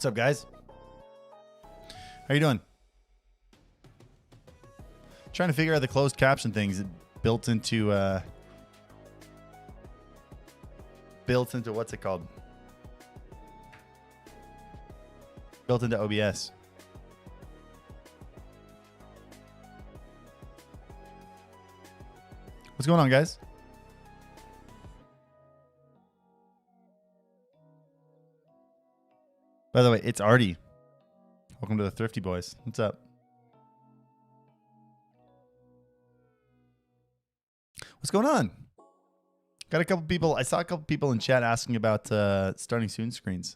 What's up, guys? How you doing? Trying to figure out the closed caption things built into what's it called? Built into OBS. What's going on, guys? By the way, it's Artie. Welcome to the Thrifty Boys. What's up? What's going on? Got a couple people. I saw a couple people in chat asking about starting soon screens.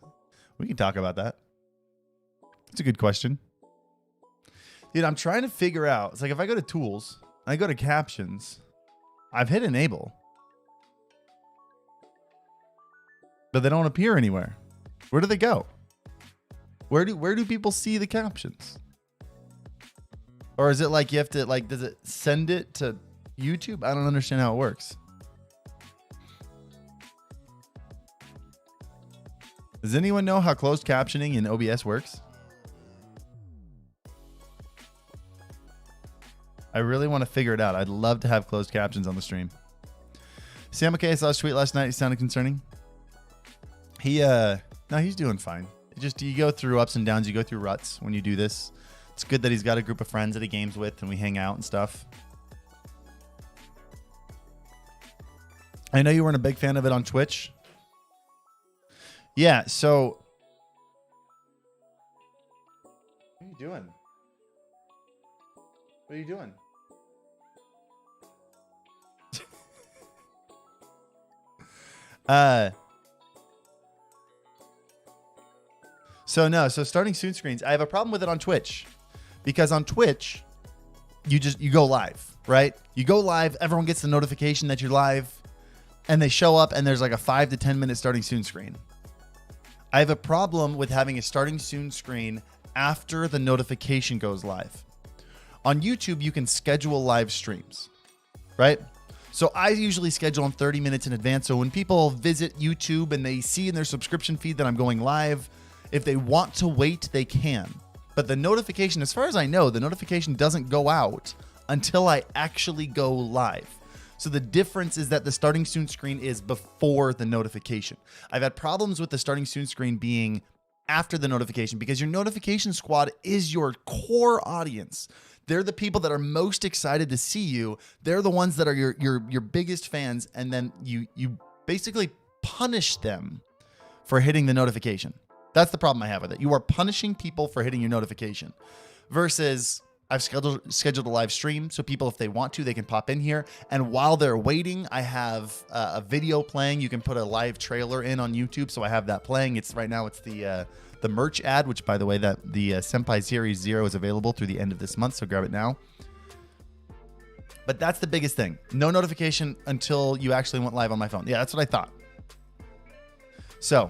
We can talk about that. It's a good question. Dude, I'm trying to figure out. It's like if I go to tools, I go to captions, I've hit enable, but they don't appear anywhere. Where do they go? Where do people see the captions? Or is it like you have to, like, does it send it to YouTube? I don't understand how it works. Does anyone know how closed captioning in OBS works? I really want to figure it out. I'd love to have closed captions on the stream. Sam, okay, I saw his tweet last night. He sounded concerning. No, he's doing fine. Just, you go through ups and downs. You go through ruts when you do this. It's good that he's got a group of friends that he games with and we hang out and stuff. I know you weren't a big fan of it on Twitch. Yeah, so what are you doing? What are you doing? So starting soon screens, I have a problem with it on Twitch because on Twitch, you go live, right? You go live, everyone gets the notification that you're live and they show up and there's like a 5 to 10 minute starting soon screen. I have a problem with having a starting soon screen after the notification goes live. On YouTube, you can schedule live streams, right? So I usually schedule them 30 minutes in advance. So when people visit YouTube and they see in their subscription feed that I'm going live, if they want to wait, they can. But the notification, as far as I know, the notification doesn't go out until I actually go live. So the difference is that the starting soon screen is before the notification. I've had problems with the starting soon screen being after the notification because your notification squad is your core audience. They're the people that are most excited to see you. They're the ones that are your biggest fans. And then you basically punish them for hitting the notification. That's the problem I have with it. You are punishing people for hitting your notification versus I've scheduled a live stream. So people, if they want to, they can pop in here. And while they're waiting, I have a video playing. You can put a live trailer in on YouTube. So I have that playing. Right now it's the merch ad, which by the way, that the Senpai Series 0 is available through the end of this month. So grab it now. But that's the biggest thing. No notification until you actually went live on my phone. Yeah, that's what I thought. So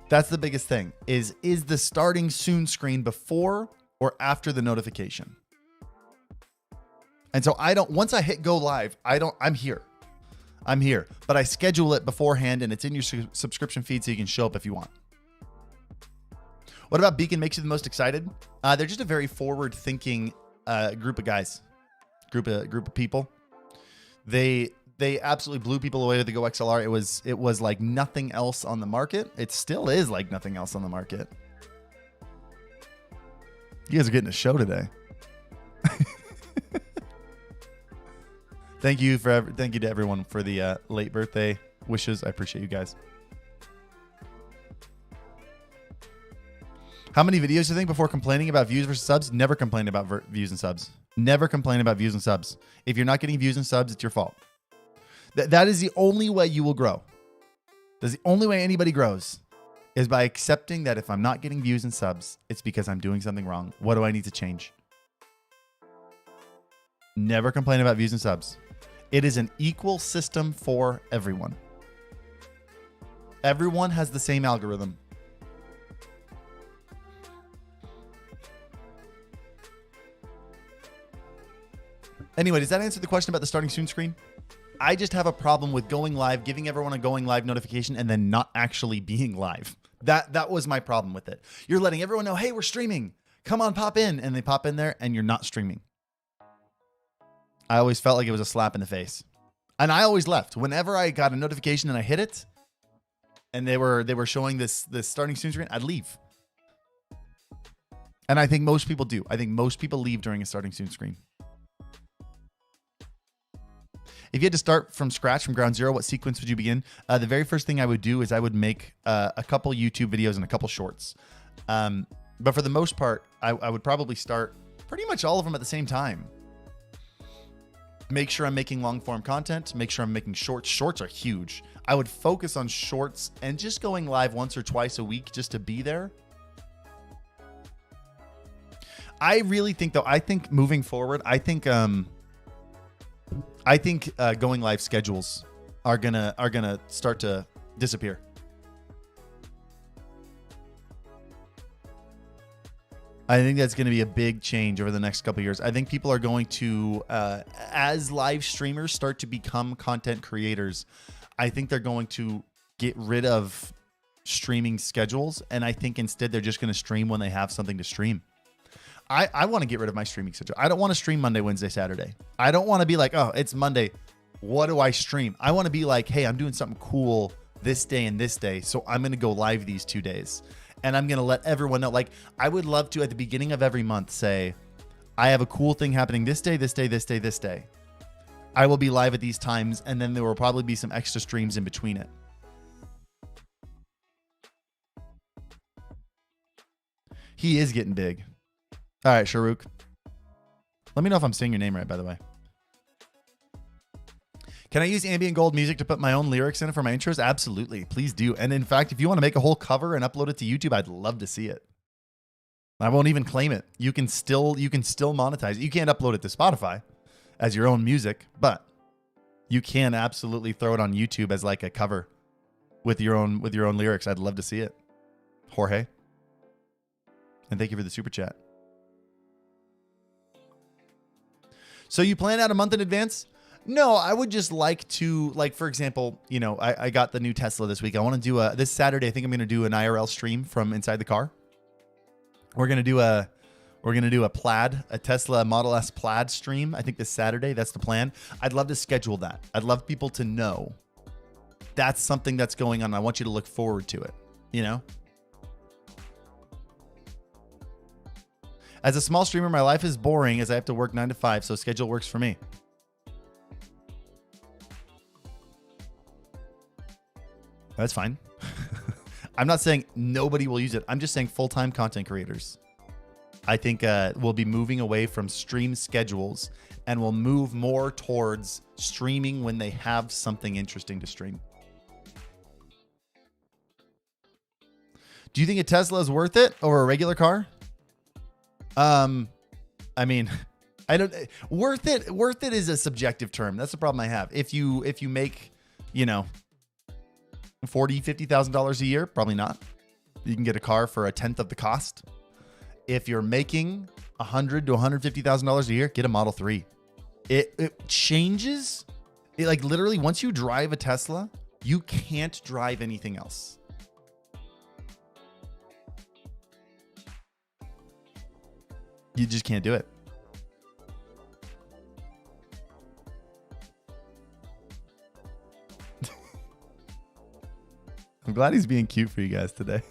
that's the biggest thing is the starting soon screen before or after the notification. And so once I hit go live, I'm here, but I schedule it beforehand and it's in your subscription feed so you can show up if you want. What about Beacon makes you the most excited? They're just a very forward thinking group of guys, group of people. They absolutely blew people away with the Go XLR. It was like nothing else on the market. It still is like nothing else on the market. You guys are getting a show today. Thank you to everyone for the late birthday wishes. I appreciate you guys. How many videos do you think before complaining about views versus subs? Never complain about views and subs. Never complain about views and subs. If you're not getting views and subs, it's your fault. That is the only way you will grow. That's the only way anybody grows is by accepting that if I'm not getting views and subs, it's because I'm doing something wrong. What do I need to change? Never complain about views and subs. It is an equal system for everyone. Everyone has the same algorithm. Anyway, does that answer the question about the starting soon screen? I just have a problem with going live, giving everyone a going live notification, and then not actually being live. That was my problem with it. You're letting everyone know, hey, we're streaming. Come on, pop in. And they pop in there and you're not streaming. I always felt like it was a slap in the face. And I always left. Whenever I got a notification and I hit it, and they were showing this starting soon screen, I'd leave. And I think most people do. I think most people leave during a starting soon screen. If you had to start from scratch, from ground zero, what sequence would you begin? The very first thing I would do is I would make a couple YouTube videos and a couple shorts. But for the most part, I would probably start pretty much all of them at the same time. Make sure I'm making long form content. Make sure I'm making shorts. Shorts are huge. I would focus on shorts and just going live once or twice a week just to be there. I really think, though, I think moving forward, I think going live schedules are gonna start to disappear. I think that's going to be a big change over the next couple of years. I think people are going to, as live streamers start to become content creators, I think they're going to get rid of streaming schedules. And I think instead they're just going to stream when they have something to stream. I want to get rid of my streaming schedule. I don't want to stream Monday, Wednesday, Saturday. I don't want to be like, oh, it's Monday. What do I stream? I want to be like, hey, I'm doing something cool this day and this day. So I'm going to go live these 2 days. And I'm going to let everyone know. Like, I would love to, at the beginning of every month, say, I have a cool thing happening this day, this day, this day, this day. I will be live at these times. And then there will probably be some extra streams in between it. He is getting big. All right, Sharuk. Let me know if I'm saying your name right, by the way. Can I use ambient gold music to put my own lyrics in it for my intros? Absolutely. Please do. And in fact, if you want to make a whole cover and upload it to YouTube, I'd love to see it. I won't even claim it. You can still monetize it. You can't upload it to Spotify as your own music, but you can absolutely throw it on YouTube as like a cover with your own lyrics. I'd love to see it. Jorge. And thank you for the super chat. So you plan out a month in advance? No, I would just like to, like, for example, you know, I got the new Tesla this week. I want to do this Saturday. I think I'm going to do an IRL stream from inside the car. We're going to do a plaid, a Tesla Model S plaid stream. I think this Saturday, that's the plan. I'd love to schedule that. I'd love people to know that's something that's going on. I want you to look forward to it, you know? As a small streamer, my life is boring as I have to work 9 to 5, so schedule works for me. That's fine. I'm not saying nobody will use it. I'm just saying full-time content creators. I think we'll be moving away from stream schedules and we'll move more towards streaming when they have something interesting to stream. Do you think a Tesla is worth it over a regular car? I mean, I don't. Worth it is a subjective term. That's the problem I have. If you make, you know, $40,000, $50,000 a year, probably not. You can get a car for a tenth of the cost. If you're making $100,000 to $150,000 a year, get a Model 3. It changes. It, like, literally, once you drive a Tesla, you can't drive anything else. You just can't do it. I'm glad he's being cute for you guys today.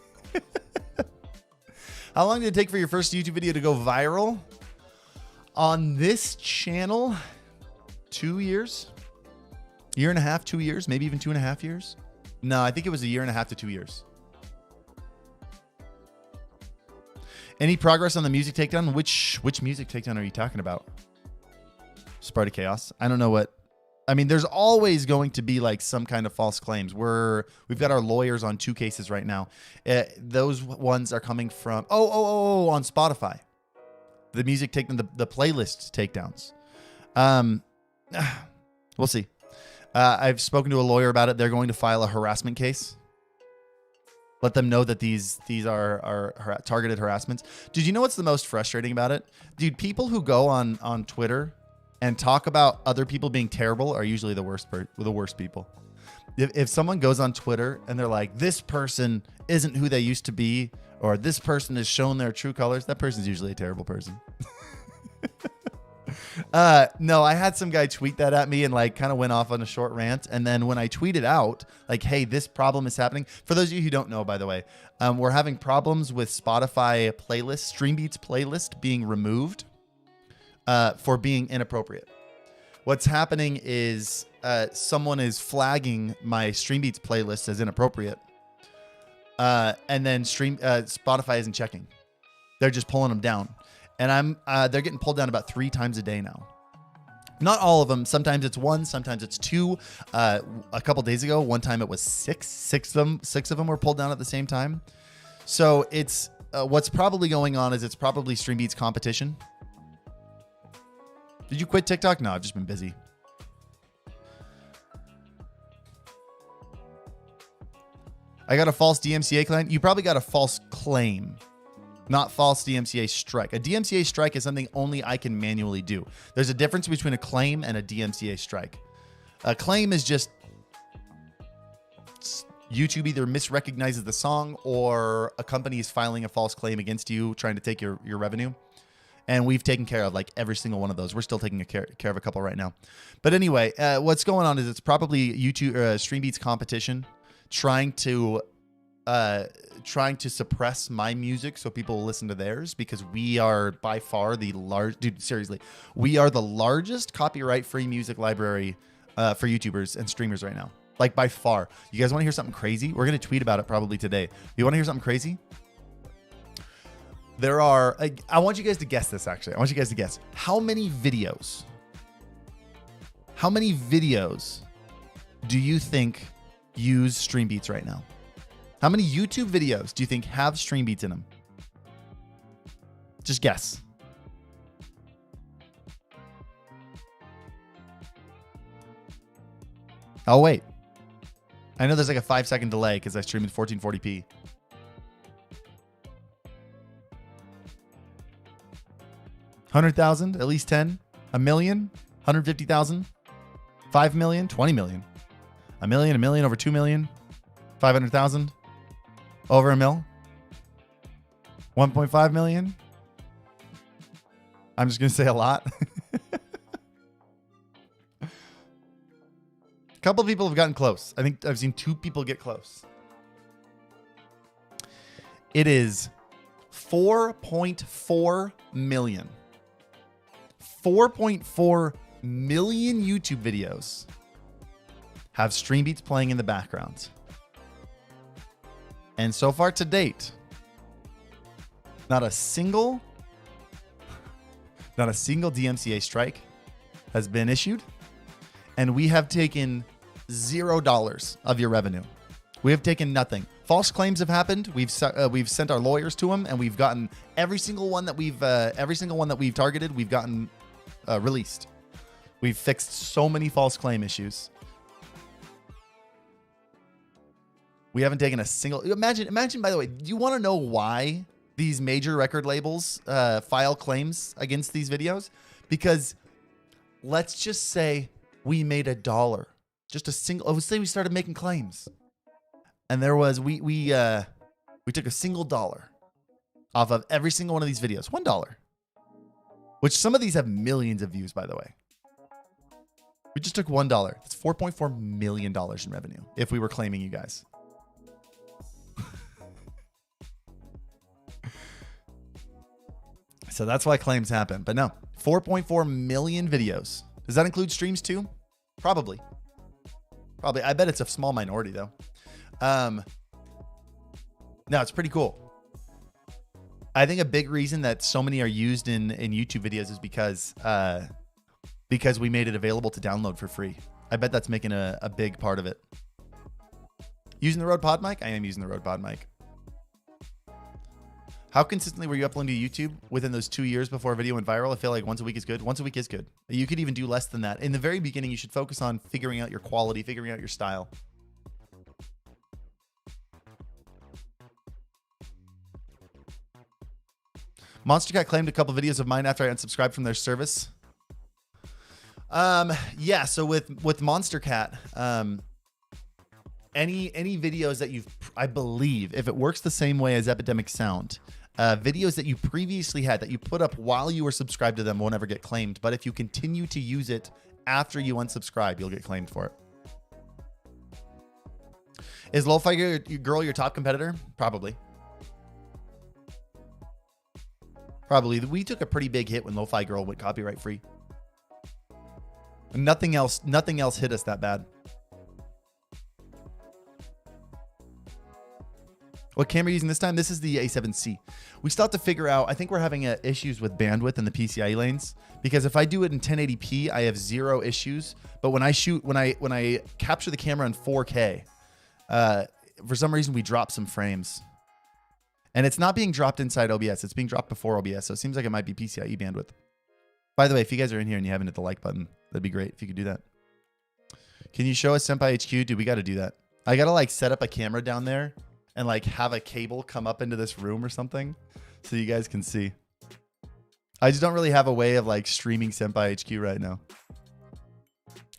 How long did it take for your first YouTube video to go viral? On this channel, 2 years. Year and a half, 2 years, maybe even 2.5 years. No, I think it was a year and a half to 2 years. Any progress on the music takedown? Which music takedown are you talking about? Sparta Chaos. I don't know what. I mean, there's always going to be like some kind of false claims. We've got our lawyers on 2 cases right now. Those ones are coming from on Spotify. The music takedown, the playlist takedowns. We'll see. I've spoken to a lawyer about it. They're going to file a harassment case. Let them know that these are targeted harassments. Dude, you know what's the most frustrating about it? Dude, people who go on Twitter and talk about other people being terrible are usually the worst people. If someone goes on Twitter and they're like, this person isn't who they used to be, or this person has shown their true colors, that person's usually a terrible person. No, I had some guy tweet that at me and like kind of went off on a short rant. And then when I tweeted out like, hey, this problem is happening. For those of you who don't know, by the way, we're having problems with Spotify playlist, Streambeats playlist being removed for being inappropriate. What's happening is someone is flagging my Streambeats playlist as inappropriate. And then Spotify isn't checking. They're just pulling them down. And they're getting pulled down about 3 times a day now. Not all of them. Sometimes it's 1, sometimes it's 2. A couple days ago, one time it was 6. 6 of them were pulled down at the same time. So it's what's probably going on is it's probably Streambeats competition. Did you quit TikTok? No, I've just been busy. I got a false DMCA claim. You probably got a false claim. Not false DMCA strike. A DMCA strike is something only I can manually do. There's a difference between a claim and a DMCA strike. A claim is just YouTube either misrecognizes the song or a company is filing a false claim against you, trying to take your revenue. And we've taken care of like every single one of those. We're still taking care of a couple right now. But anyway, what's going on is it's probably YouTube Streambeats competition trying to suppress my music so people will listen to theirs, because we are by far the we are the largest copyright-free music library for YouTubers and streamers right now. Like by far. You guys want to hear something crazy? We're going to tweet about it probably today. You want to hear something crazy? There are, I want you guys to guess this actually. I want you guys to guess. How many videos do you think use Streambeats right now? How many YouTube videos do you think have Streambeats in them? Just guess. I'll wait. I know there's like a 5-second delay because I stream in 1440p. 100,000, at least 10, a million, 150,000, 5 million, 20 million, a million, over 2 million, 500,000, over a mil, 1.5 million. I'm just going to say a lot. A couple of people have gotten close. I think I've seen 2 people get close. It is 4.4 million. 4.4 million YouTube videos have Streambeats playing in the background. And so far to date, not a single DMCA strike has been issued, and we have taken $0 of your revenue. We have taken nothing. False claims have happened. We've sent our lawyers to them, and we've gotten every single one that we've targeted. We've gotten released. We've fixed so many false claim issues. We haven't taken a single. Imagine. By the way, do you want to know why these major record labels file claims against these videos? Because let's just say we made $1, just a single. Let's say we started making claims, and there was we took a single dollar off of every single one of these videos, $1. Which some of these have millions of views, by the way. We just took $1. That's $4.4 million in revenue if we were claiming you guys. So that's why claims happen. But no, 4.4 million videos. Does that include streams too? Probably. I bet it's a small minority though. No, it's pretty cool. I think a big reason that so many are used in YouTube videos is because we made it available to download for free. I bet that's making a big part of it. Using the Rode Pod mic? I am using the Rode Pod mic. How consistently were you uploading to YouTube within those 2 years before a video went viral? I feel like once a week is good. Once a week is good. You could even do less than that. In the very beginning, you should focus on figuring out your quality, figuring out your style. Monster Cat claimed a couple videos of mine after I unsubscribed from their service. Yeah, so with Monster Cat, any videos that I believe, if it works the same way as Epidemic Sound, videos that you previously had that you put up while you were subscribed to them won't ever get claimed. But if you continue to use it after you unsubscribe, you'll get claimed for it. Is Lo-Fi Girl your top competitor? Probably. Probably. We took a pretty big hit when Lo-Fi Girl went copyright free. Nothing else hit us that bad. What camera are you using this time? This is the A7C. We still have to figure out, I think we're having issues with bandwidth in the PCIe lanes, because if I do it in 1080p, I have 0 issues. But when I capture the camera in 4K, for some reason we drop some frames. And it's not being dropped inside OBS. It's being dropped before OBS. So it seems like it might be PCIe bandwidth. By the way, if you guys are in here and you haven't hit the like button, that'd be great if you could do that. Can you show us Senpai HQ? Dude, we got to do that. I got to like set up a camera down there and like have a cable come up into this room or something so you guys can see. I just don't really have a way of like streaming Senpai HQ right now.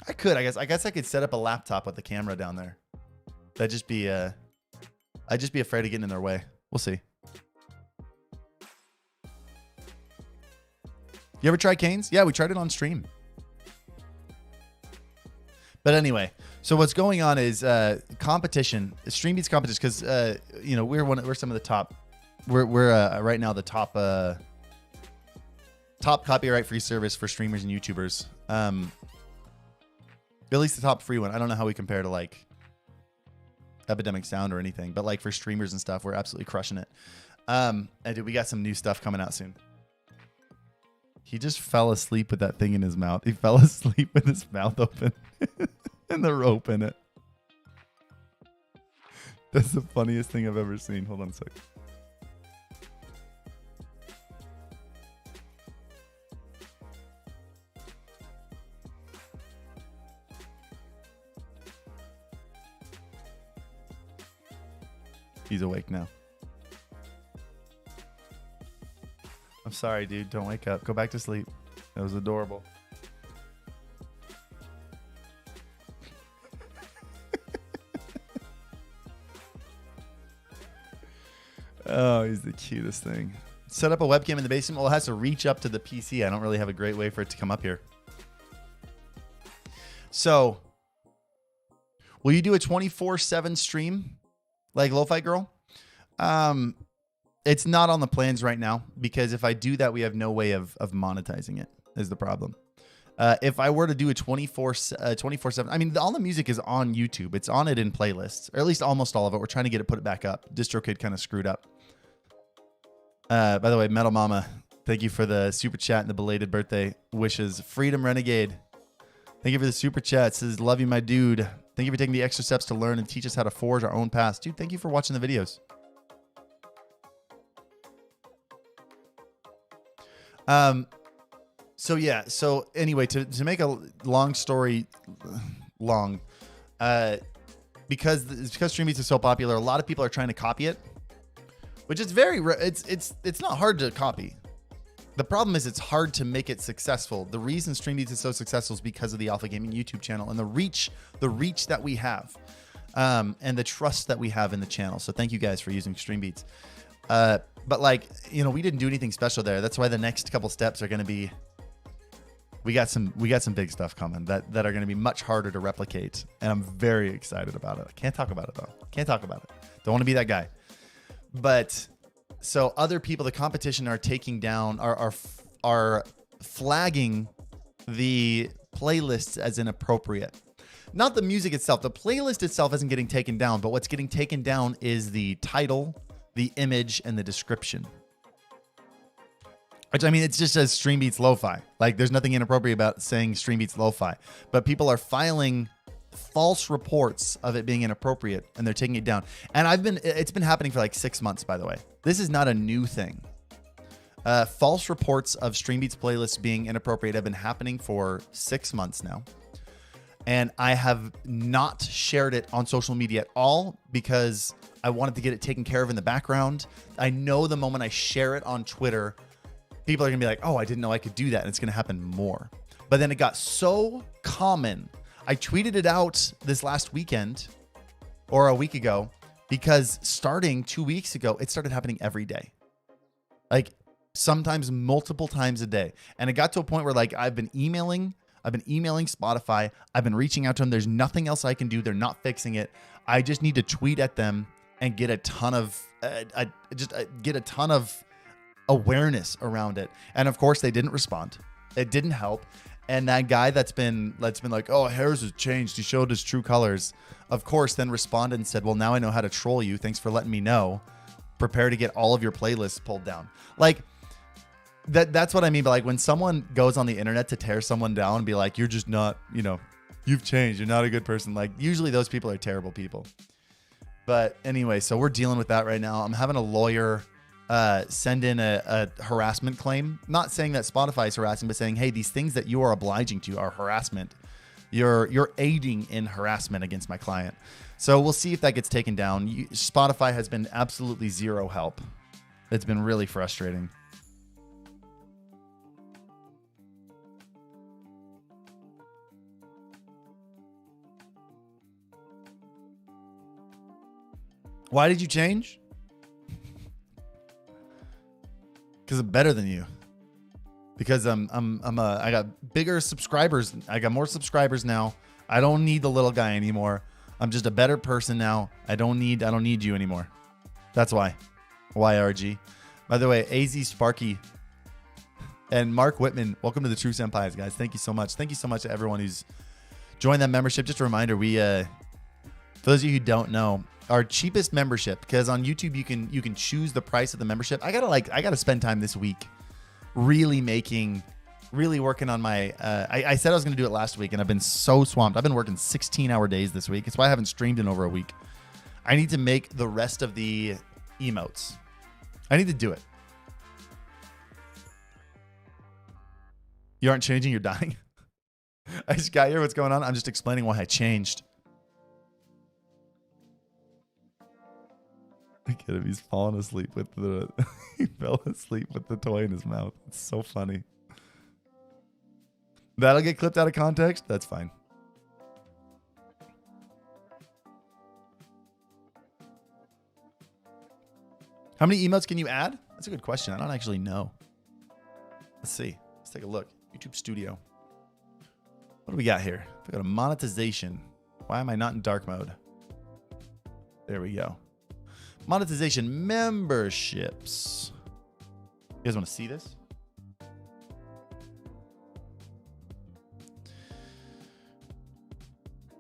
I could, I guess I could set up a laptop with the camera down there. That'd just be, I'd just be afraid of getting in their way. We'll see. You ever try Canes? Yeah, we tried it on stream. But anyway, so what's going on is competition, stream beats competition, because you know we're some of the top. We're right now the top top copyright free service for streamers and YouTubers. At least the top free one. I don't know how we compare to like Epidemic Sound or anything, but like for streamers and stuff, we're absolutely crushing it. And dude, we got some new stuff coming out soon. He just fell asleep with that thing in his mouth. He fell asleep with his mouth open and the rope in it. That's the funniest thing I've ever seen. Hold on a sec. He's awake now. I'm sorry, dude. Don't wake up. Go back to sleep. That was adorable. Oh, he's the cutest thing. Set up a webcam in the basement. Well, it has to reach up to the PC. I don't really have a great way for it to come up here. So, will you do a 24/7 stream like Lo-Fi Girl? It's not on the plans right now, because if I do that, we have no way of monetizing it, is the problem. If I were to do a 24/7, I mean, all the music is on YouTube. It's on it in playlists, or at least almost all of it. We're trying to get it, put it back up. DistroKid kind of screwed up. By the way, Metal Mama, thank you for the super chat and the belated birthday wishes. Freedom Renegade, thank you for the super chat. Says, love you, my dude. Thank you for taking the extra steps to learn and teach us how to forge our own paths. Dude, thank you for watching the videos. So yeah, so anyway, to make a long story long, because stream beats are so popular, a lot of people are trying to copy it, which is it's not hard to copy. The problem is it's hard to make it successful. The reason stream beats is so successful is because of the Alpha Gaming YouTube channel and the reach that we have, and the trust that we have in the channel. So thank you guys for using stream beats. But like, you know, we didn't do anything special there. That's why the next couple steps are going to be, we got some big stuff coming that are going to be much harder to replicate. And I'm very excited about it. I can't talk about it though. Can't talk about it. Don't want to be that guy. But so other people, the competition are taking down, are flagging the playlists as inappropriate. Not the music itself. The playlist itself isn't getting taken down, but what's getting taken down is the title, the image, and the description. Which, I mean, it's just as stream beats lo-fi. Like, there's nothing inappropriate about saying stream beats lo-fi. But people are filing false reports of it being inappropriate, and they're taking it down. And it's been happening for like 6 months, by the way. This is not a new thing. False reports of stream beats playlists being inappropriate have been happening for 6 months now. And I have not shared it on social media at all because I wanted to get it taken care of in the background. I know the moment I share it on Twitter, people are going to be like, oh, I didn't know I could do that. And it's going to happen more. But then it got so common. I tweeted it out this last weekend or a week ago, because starting 2 weeks ago, it started happening every day. Like sometimes multiple times a day. And it got to a point where like I've been emailing Spotify. I've been reaching out to them. There's nothing else I can do. They're not fixing it. I just need to tweet at them and get a ton of get a ton of awareness around it. And of course they didn't respond. It didn't help. And that guy that's been like, oh, Harris has changed. He showed his true colors. Of course, then responded and said, well, now I know how to troll you. Thanks for letting me know. Prepare to get all of your playlists pulled down. Like that's what I mean. But like when someone goes on the internet to tear someone down and be like, you're just not, you've changed. You're not a good person. Like usually those people are terrible people. But anyway, so we're dealing with that right now. I'm having a lawyer send in a harassment claim. Not saying that Spotify is harassing, but saying, hey, these things that you are obliging to are harassment. You're aiding in harassment against my client. So we'll see if that gets taken down. Spotify has been absolutely zero help. It's been really frustrating. Why did you change? Because I'm better than you. Because I got bigger subscribers. I got more subscribers now. I don't need the little guy anymore. I'm just a better person now. I don't need you anymore. That's why. YRG. By the way, AZ Sparky and Mark Whitman, welcome to the True Senpais, guys. Thank you so much. Thank you so much to everyone who's joined that membership. Just a reminder, we for those of you who don't know, our cheapest membership, because on YouTube you can choose the price of the membership. I gotta spend time this week really working on my I said I was gonna do it last week, and I've been so swamped. I've been working 16-hour days this week. It's why I haven't streamed in over a week. I need to make the rest of the emotes. I need to do it. You aren't changing, you're dying. I just got here. What's going on? I'm just explaining why I changed. Look at him. He's falling asleep with he fell asleep with the toy in his mouth. It's so funny. That'll get clipped out of context. That's fine. How many emotes can you add? That's a good question. I don't actually know. Let's see. Let's take a look. YouTube Studio. What do we got here? We got a monetization. Why am I not in dark mode? There we go. Monetization memberships. You guys want to see this?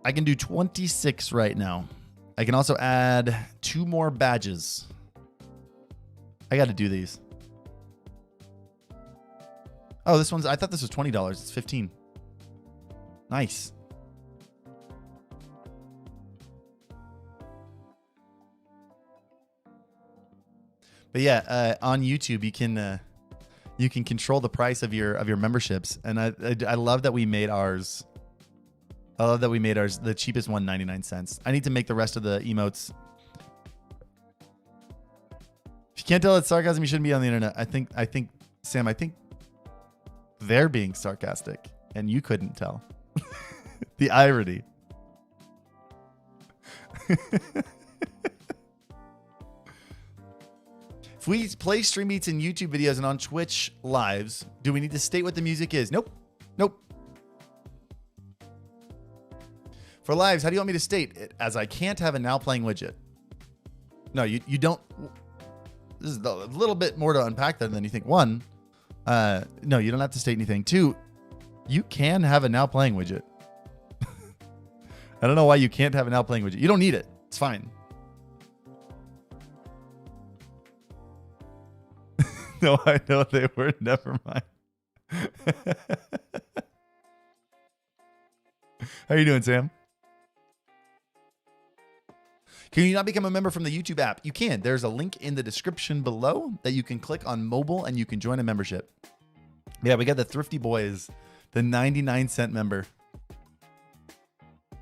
I can do 26 right now. I can also add 2 more badges. I got to do these. Oh, this one's, I thought this was $20. It's $15. Nice. But yeah, on YouTube you can control the price of your memberships, and I love that we made ours. I love that we made ours the cheapest one, 99 cents. I need to make the rest of the emotes. If you can't tell it's sarcasm, you shouldn't be on the internet. I think Sam, I think they're being sarcastic, and you couldn't tell. The irony. If we play stream beats in YouTube videos and on Twitch lives, do we need to state what the music is? Nope. Nope. For lives, how do you want me to state it? As I can't have a now playing widget. No, you don't. This is a little bit more to unpack there than you think. 1, no, you don't have to state anything. 2, you can have a now playing widget. I don't know why you can't have a now playing widget. You don't need it. It's fine. No, I know they were. Never mind. How are you doing, Sam? Can you not become a member from the YouTube app? You can. There's a link in the description below that you can click on mobile and you can join a membership. Yeah, we got the Thrifty Boys, the 99-cent member.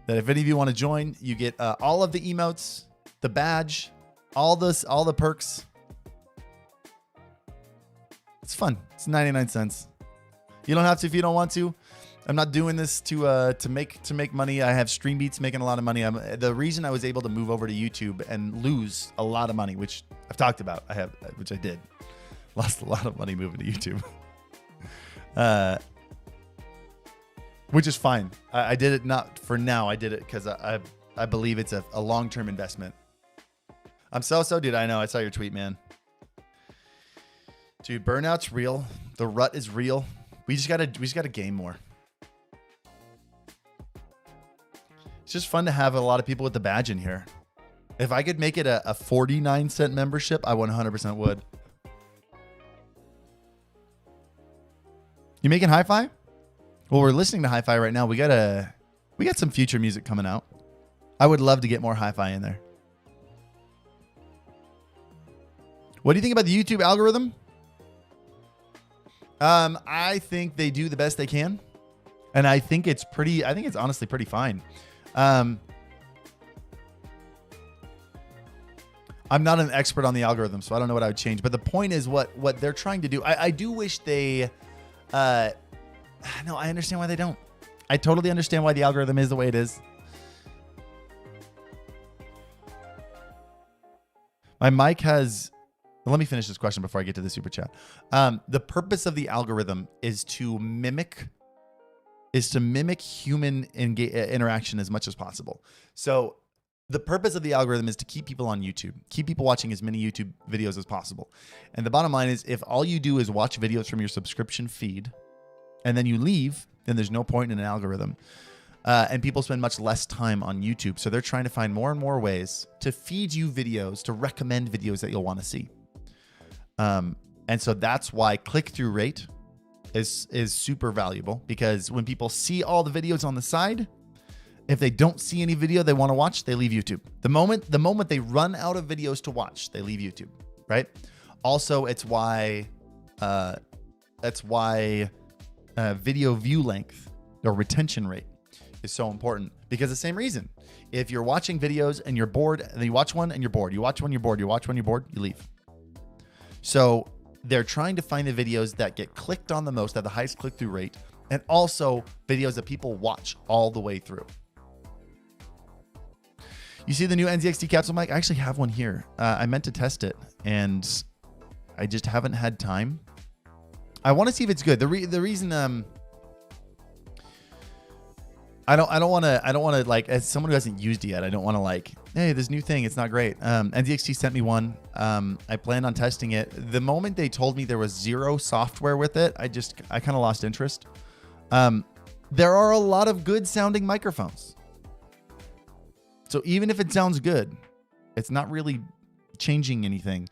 That if any of you want to join, you get all of the emotes, the badge, all the perks. It's fun. It's 99 cents. You don't have to if you don't want to. I'm not doing this to make money. I have Stream Beats making a lot of money. The reason I was able to move over to YouTube and lose a lot of money, which I've talked about, which I did, lost a lot of money moving to YouTube, which is fine. I did it not for now. I did it because I believe it's a long-term investment. I'm so dude. I know. I saw your tweet, man. Dude, burnout's real. The rut is real. We just gotta game more. It's just fun to have a lot of people with the badge in here. If I could make it a 49-cent membership, I 100% would. You making hi-fi? Well, we're listening to hi-fi right now. We got some future music coming out. I would love to get more hi-fi in there. What do you think about the YouTube algorithm? I think they do the best they can, and I think it's honestly pretty fine. I'm not an expert on the algorithm, so I don't know what I would change. But the point is what they're trying to do. I do wish they. No, I understand why they don't. I totally understand why the algorithm is the way it is. My mic has. Let me finish this question before I get to the super chat. The purpose of the algorithm is to mimic human interaction as much as possible. So the purpose of the algorithm is to keep people on YouTube, keep people watching as many YouTube videos as possible. And the bottom line is, if all you do is watch videos from your subscription feed and then you leave, then there's no point in an algorithm. And people spend much less time on YouTube. So they're trying to find more and more ways to feed you videos, to recommend videos that you'll want to see. And so that's why click-through rate is super valuable, because when people see all the videos on the side, if they don't see any video they want to watch, they leave YouTube. The moment they run out of videos to watch, they leave YouTube, right? Also, it's why video view length or retention rate is so important, because the same reason. If you're watching videos and you're bored, and then you watch one and you're bored, you watch one, you're bored, you watch one, you're bored, you leave. So they're trying to find the videos that get clicked on the most, have the highest click-through rate, and also videos that people watch all the way through. You see the new NZXT capsule mic? I actually have one here. I meant to test it, and I just haven't had time. I want to see if it's good. The reason I don't want to like, as someone who hasn't used it yet, I don't want to like, hey, this new thing, it's not great. NZXT sent me one. I planned on testing it. The moment they told me there was zero software with it, I kind of lost interest. There are a lot of good sounding microphones. So even if it sounds good, it's not really changing anything.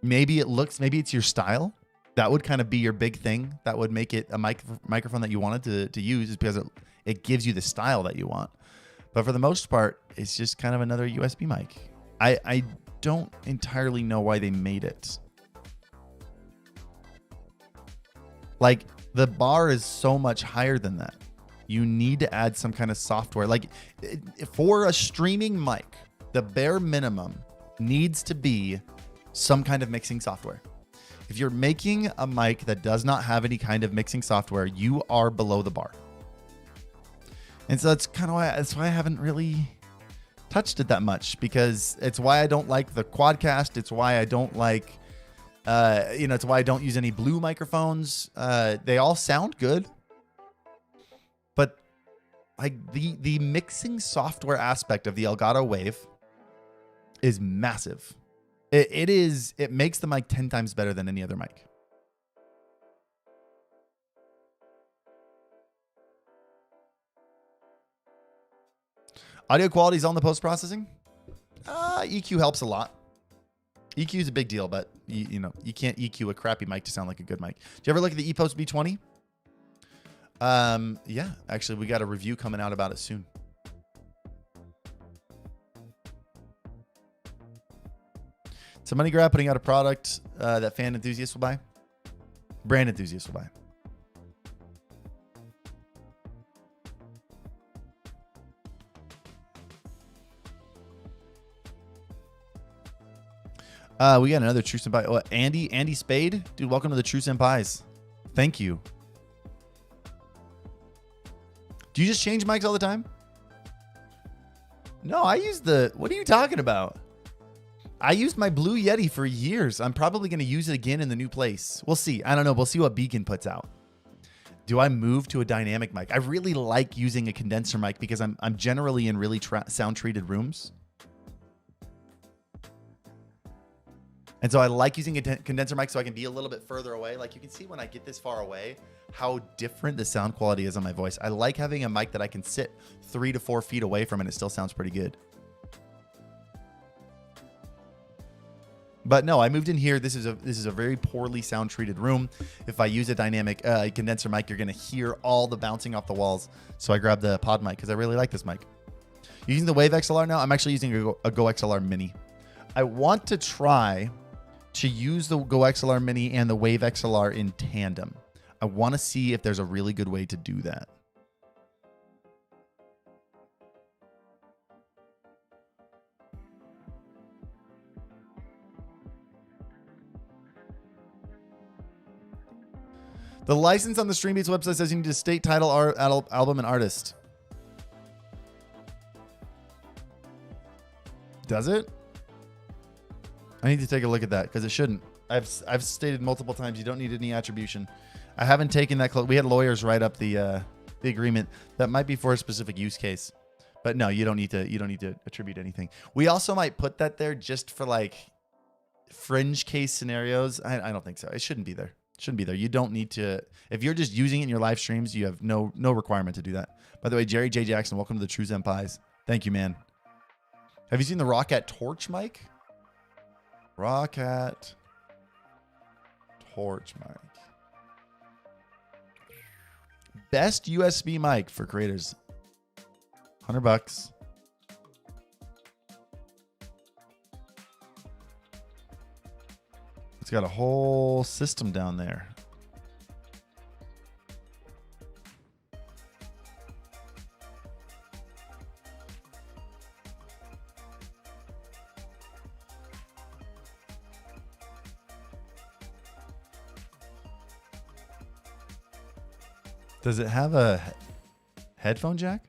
Maybe it's your style. That would kind of be your big thing. That would make it a microphone that you wanted to use, is because it gives you the style that you want. But for the most part, it's just kind of another USB mic. I don't entirely know why they made it. Like, the bar is so much higher than that. You need to add some kind of software. Like, for a streaming mic, the bare minimum needs to be some kind of mixing software. If you're making a mic that does not have any kind of mixing software, you are below the bar. And so that's why I haven't really touched it that much, because it's why I don't like the Quadcast. It's why I don't like, it's why I don't use any Blue microphones. They all sound good, but like the mixing software aspect of the Elgato Wave is massive. It makes the mic 10 times better than any other mic. Audio quality is on the post-processing. EQ helps a lot. EQ is a big deal, but you can't EQ a crappy mic to sound like a good mic. Did you ever look at the ePost B20? Yeah, actually, we got a review coming out about it soon. It's a money grab putting out a product that fan enthusiasts will buy. Brand enthusiasts will buy. We got another True Senpai. Andy Spade. Dude, welcome to the True Senpais. Thank you. Do you just change mics all the time? No, I use the... What are you talking about? I used my Blue Yeti for years. I'm probably going to use it again in the new place. We'll see. I don't know. We'll see what Beacon puts out. Do I move to a dynamic mic? I really like using a condenser mic because I'm generally in really sound-treated rooms. And so I like using a condenser mic so I can be a little bit further away. Like you can see when I get this far away, how different the sound quality is on my voice. I like having a mic that I can sit 3 to 4 feet away from and it still sounds pretty good. But no, I moved in here. This is a very poorly sound treated room. If I use a dynamic condenser mic, you're going to hear all the bouncing off the walls. So I grabbed the pod mic because I really like this mic. Using the Wave XLR now, I'm actually using a Go XLR Mini. I want to try to use the Go XLR Mini and the Wave XLR in tandem. I want to see if there's a really good way to do that. The license on the Streambeats website says you need to state title, album, and artist. Does it? I need to take a look at that because it shouldn't. I've stated multiple times you don't need any attribution. I haven't taken that close. We had lawyers write up the agreement that might be for a specific use case, but no, you don't need to attribute anything. We also might put that there just for like fringe case scenarios. I don't think so. It shouldn't be there. Shouldn't be there. You don't need to. If you're just using it in your live streams, you have no requirement to do that. By the way, Jerry J. Jackson, welcome to the True Senpais. Thank you, man. Have you seen the Roccat Torch mic? Roccat Torch mic. Best USB mic for creators. $100. It's got a whole system down there. Does it have a headphone jack?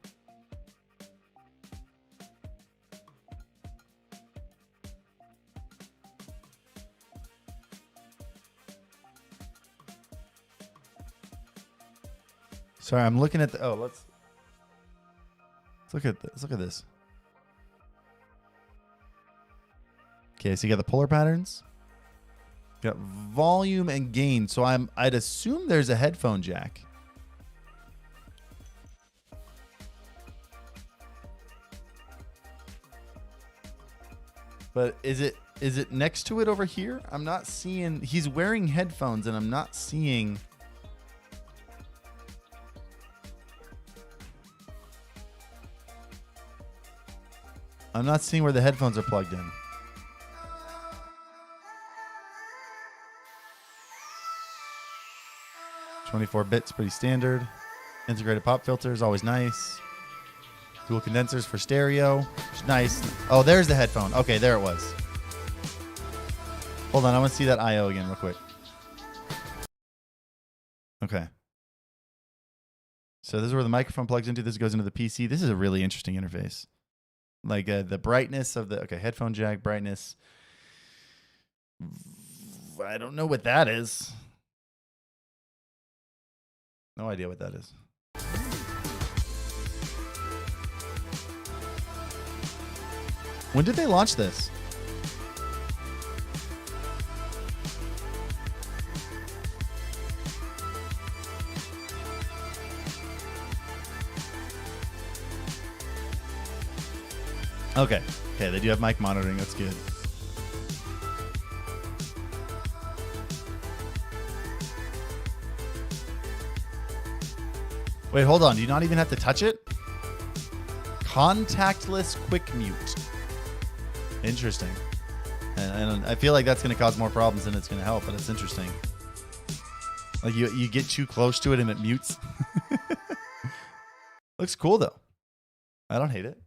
Sorry, I'm looking at the. Oh, let's look at this. Let's look at this. Okay, so you got the polar patterns. You got volume and gain. So I'd assume there's a headphone jack. But is it next to it over here? I'm not seeing. He's wearing headphones, and I'm not seeing. I'm not seeing where the headphones are plugged in. $24 bits, pretty standard. Integrated pop filters, always nice. Dual condensers for stereo, nice. Oh, there's the headphone. Okay, there it was. Hold on, I want to see that I/O again real quick. Okay. So this is where the microphone plugs into. This goes into the PC. This is a really interesting interface. Like the brightness of the, okay, headphone jack, brightness. I don't know what that is. No idea what that is. When did they launch this? Okay. Okay, they do have mic monitoring. That's good. Wait, hold on. Do you not even have to touch it? Contactless quick mute. Interesting. And I feel like that's going to cause more problems than it's going to help, but it's interesting. Like you get too close to it and it mutes. Looks cool though. I don't hate it.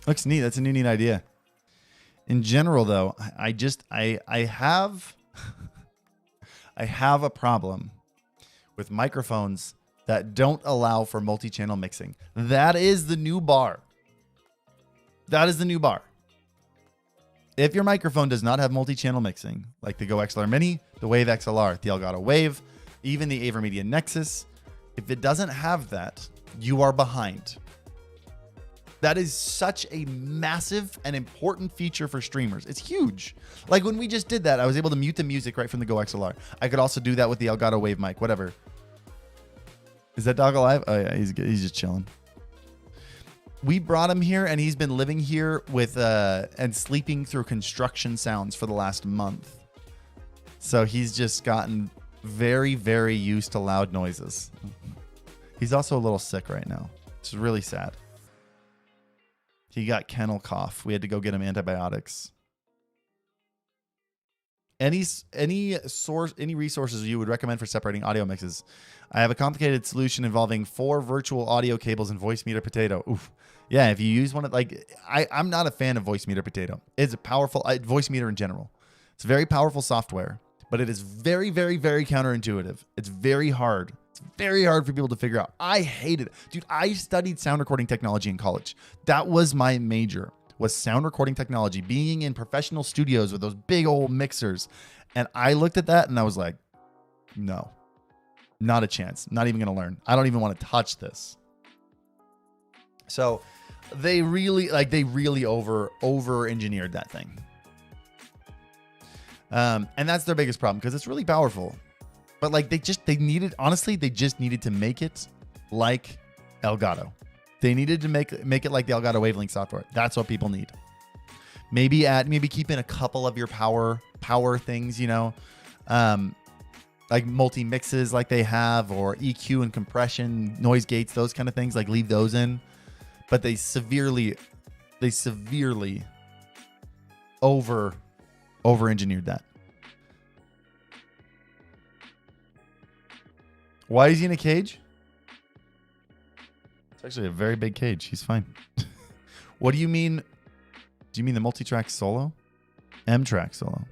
Looks neat. That's a new neat idea. In general, though, I have I have a problem with microphones that don't allow for multi-channel mixing. That is the new bar. That is the new bar. If your microphone does not have multi-channel mixing, like the Go XLR Mini, the Wave XLR, the Elgato Wave, even the AverMedia Nexus, if it doesn't have that, you are behind. That is such a massive and important feature for streamers. It's huge. Like when we just did that, I was able to mute the music right from the Go XLR. I could also do that with the Elgato Wave mic, whatever. Is that dog alive? Oh yeah, he's just chilling. We brought him here and he's been living here with and sleeping through construction sounds for the last month. So he's just gotten very, very used to loud noises. He's also a little sick right now. It's really sad. He got kennel cough. We had to go get him antibiotics. Any resources you would recommend for separating audio mixes? I have a complicated solution involving 4 virtual audio cables and Voice Meter Potato. Oof. Yeah, if you use one of I'm not a fan of Voice Meter Potato. It's a powerful Voice Meter in general. It's very powerful software, but it is very, very, very counterintuitive. It's very hard. It's very hard for people to figure out. I hated it. Dude, I studied sound recording technology in college. That was my major, was sound recording technology, being in professional studios with those big old mixers. And I looked at that and I was like, no, not a chance. Not even going to learn. I don't even want to touch this. So they really over engineered that thing. And that's their biggest problem because it's really powerful. But like they just needed to make it like Elgato. They needed to make it like the Elgato Wavelink software. That's what people need. Maybe keep in a couple of your power things, you know, like multi mixes like they have, or EQ and compression, noise gates, those kind of things. Like leave those in. But they severely over engineered that. Why is he in a cage? It's actually a very big cage. He's fine. What do you mean? Do you mean the multi-track solo? M-track solo.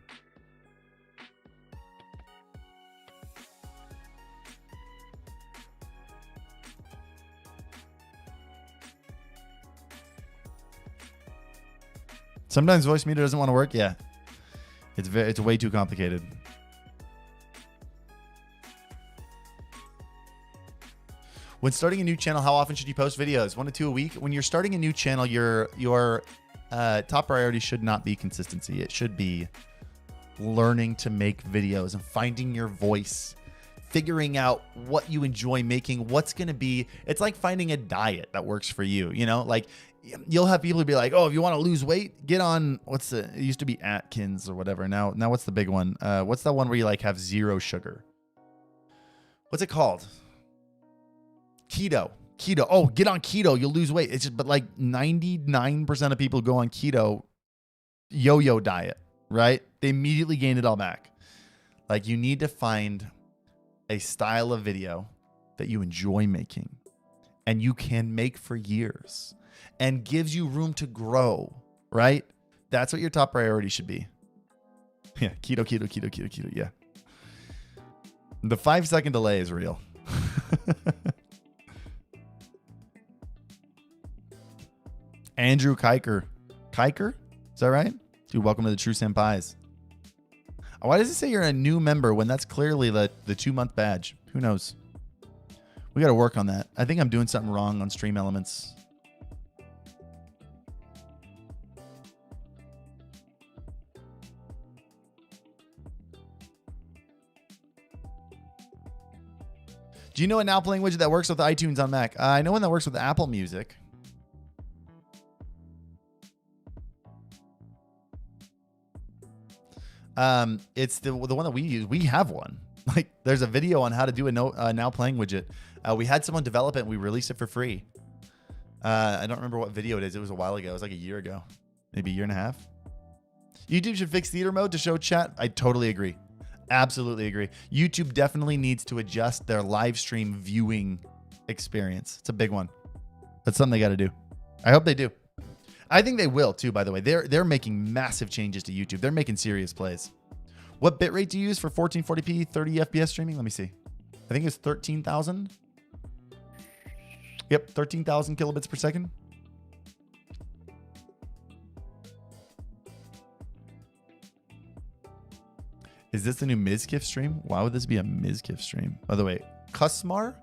Sometimes Voice Meter doesn't want to work. Yeah. It's way too complicated. When starting a new channel, how often should you post videos? 1 to 2 a week. When you're starting a new channel, your top priority should not be consistency. It should be learning to make videos and finding your voice, figuring out what you enjoy making, what's going to be. It's like finding a diet that works for you. You know, like you'll have people be like, oh, if you want to lose weight, get on, it used to be Atkins or whatever. Now what's the big one? What's that one where you like have 0 sugar? What's it called? Keto. Oh, get on keto. You'll lose weight. It's just, but like 99% of people go on keto yo-yo diet, right? They immediately gain it all back. Like you need to find a style of video that you enjoy making and you can make for years and gives you room to grow, right? That's what your top priority should be. Yeah, keto. Yeah. The 5-second delay is real. Andrew Kiker. Kiker? Is that right? Dude, welcome to the True Senpais. Why does it say you're a new member when that's clearly the 2-month badge? Who knows? We got to work on that. I think I'm doing something wrong on Stream Elements. Do you know a Now language that works with iTunes on Mac? I know one that works with Apple Music. It's the one that we use. We have one. Like, there's a video on how to do a Now Playing widget. We had someone develop it and we released it for free. I don't remember what video it is. It was a while ago. It was like a year ago, maybe a year and a half. YouTube should fix theater mode to show chat. I totally agree. Absolutely agree. YouTube definitely needs to adjust their live stream viewing experience. It's a big one. That's something they got to do. I hope they do. I think they will too, by the way. They're making massive changes to YouTube. They're making serious plays. What bitrate do you use for 1440p 30 FPS streaming? Let me see. I think it's 13,000. Yep, 13,000 kilobits per second. Is this the new Mizkif stream? Why would this be a Mizkif stream? By the way, Kusmar?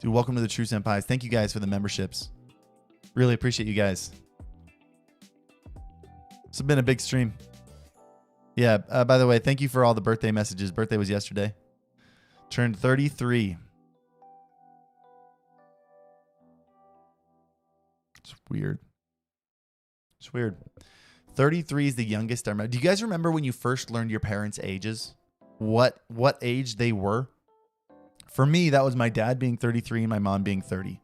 Dude, welcome to the True Senpais. Thank you guys for the memberships. Really appreciate you guys. It's been a big stream. Yeah, by the way, thank you for all the birthday messages. Birthday was yesterday. Turned 33. It's weird. It's weird. 33 is the youngest I remember. Do you guys remember when you first learned your parents' ages? What age they were? For me, that was my dad being 33 and my mom being 30.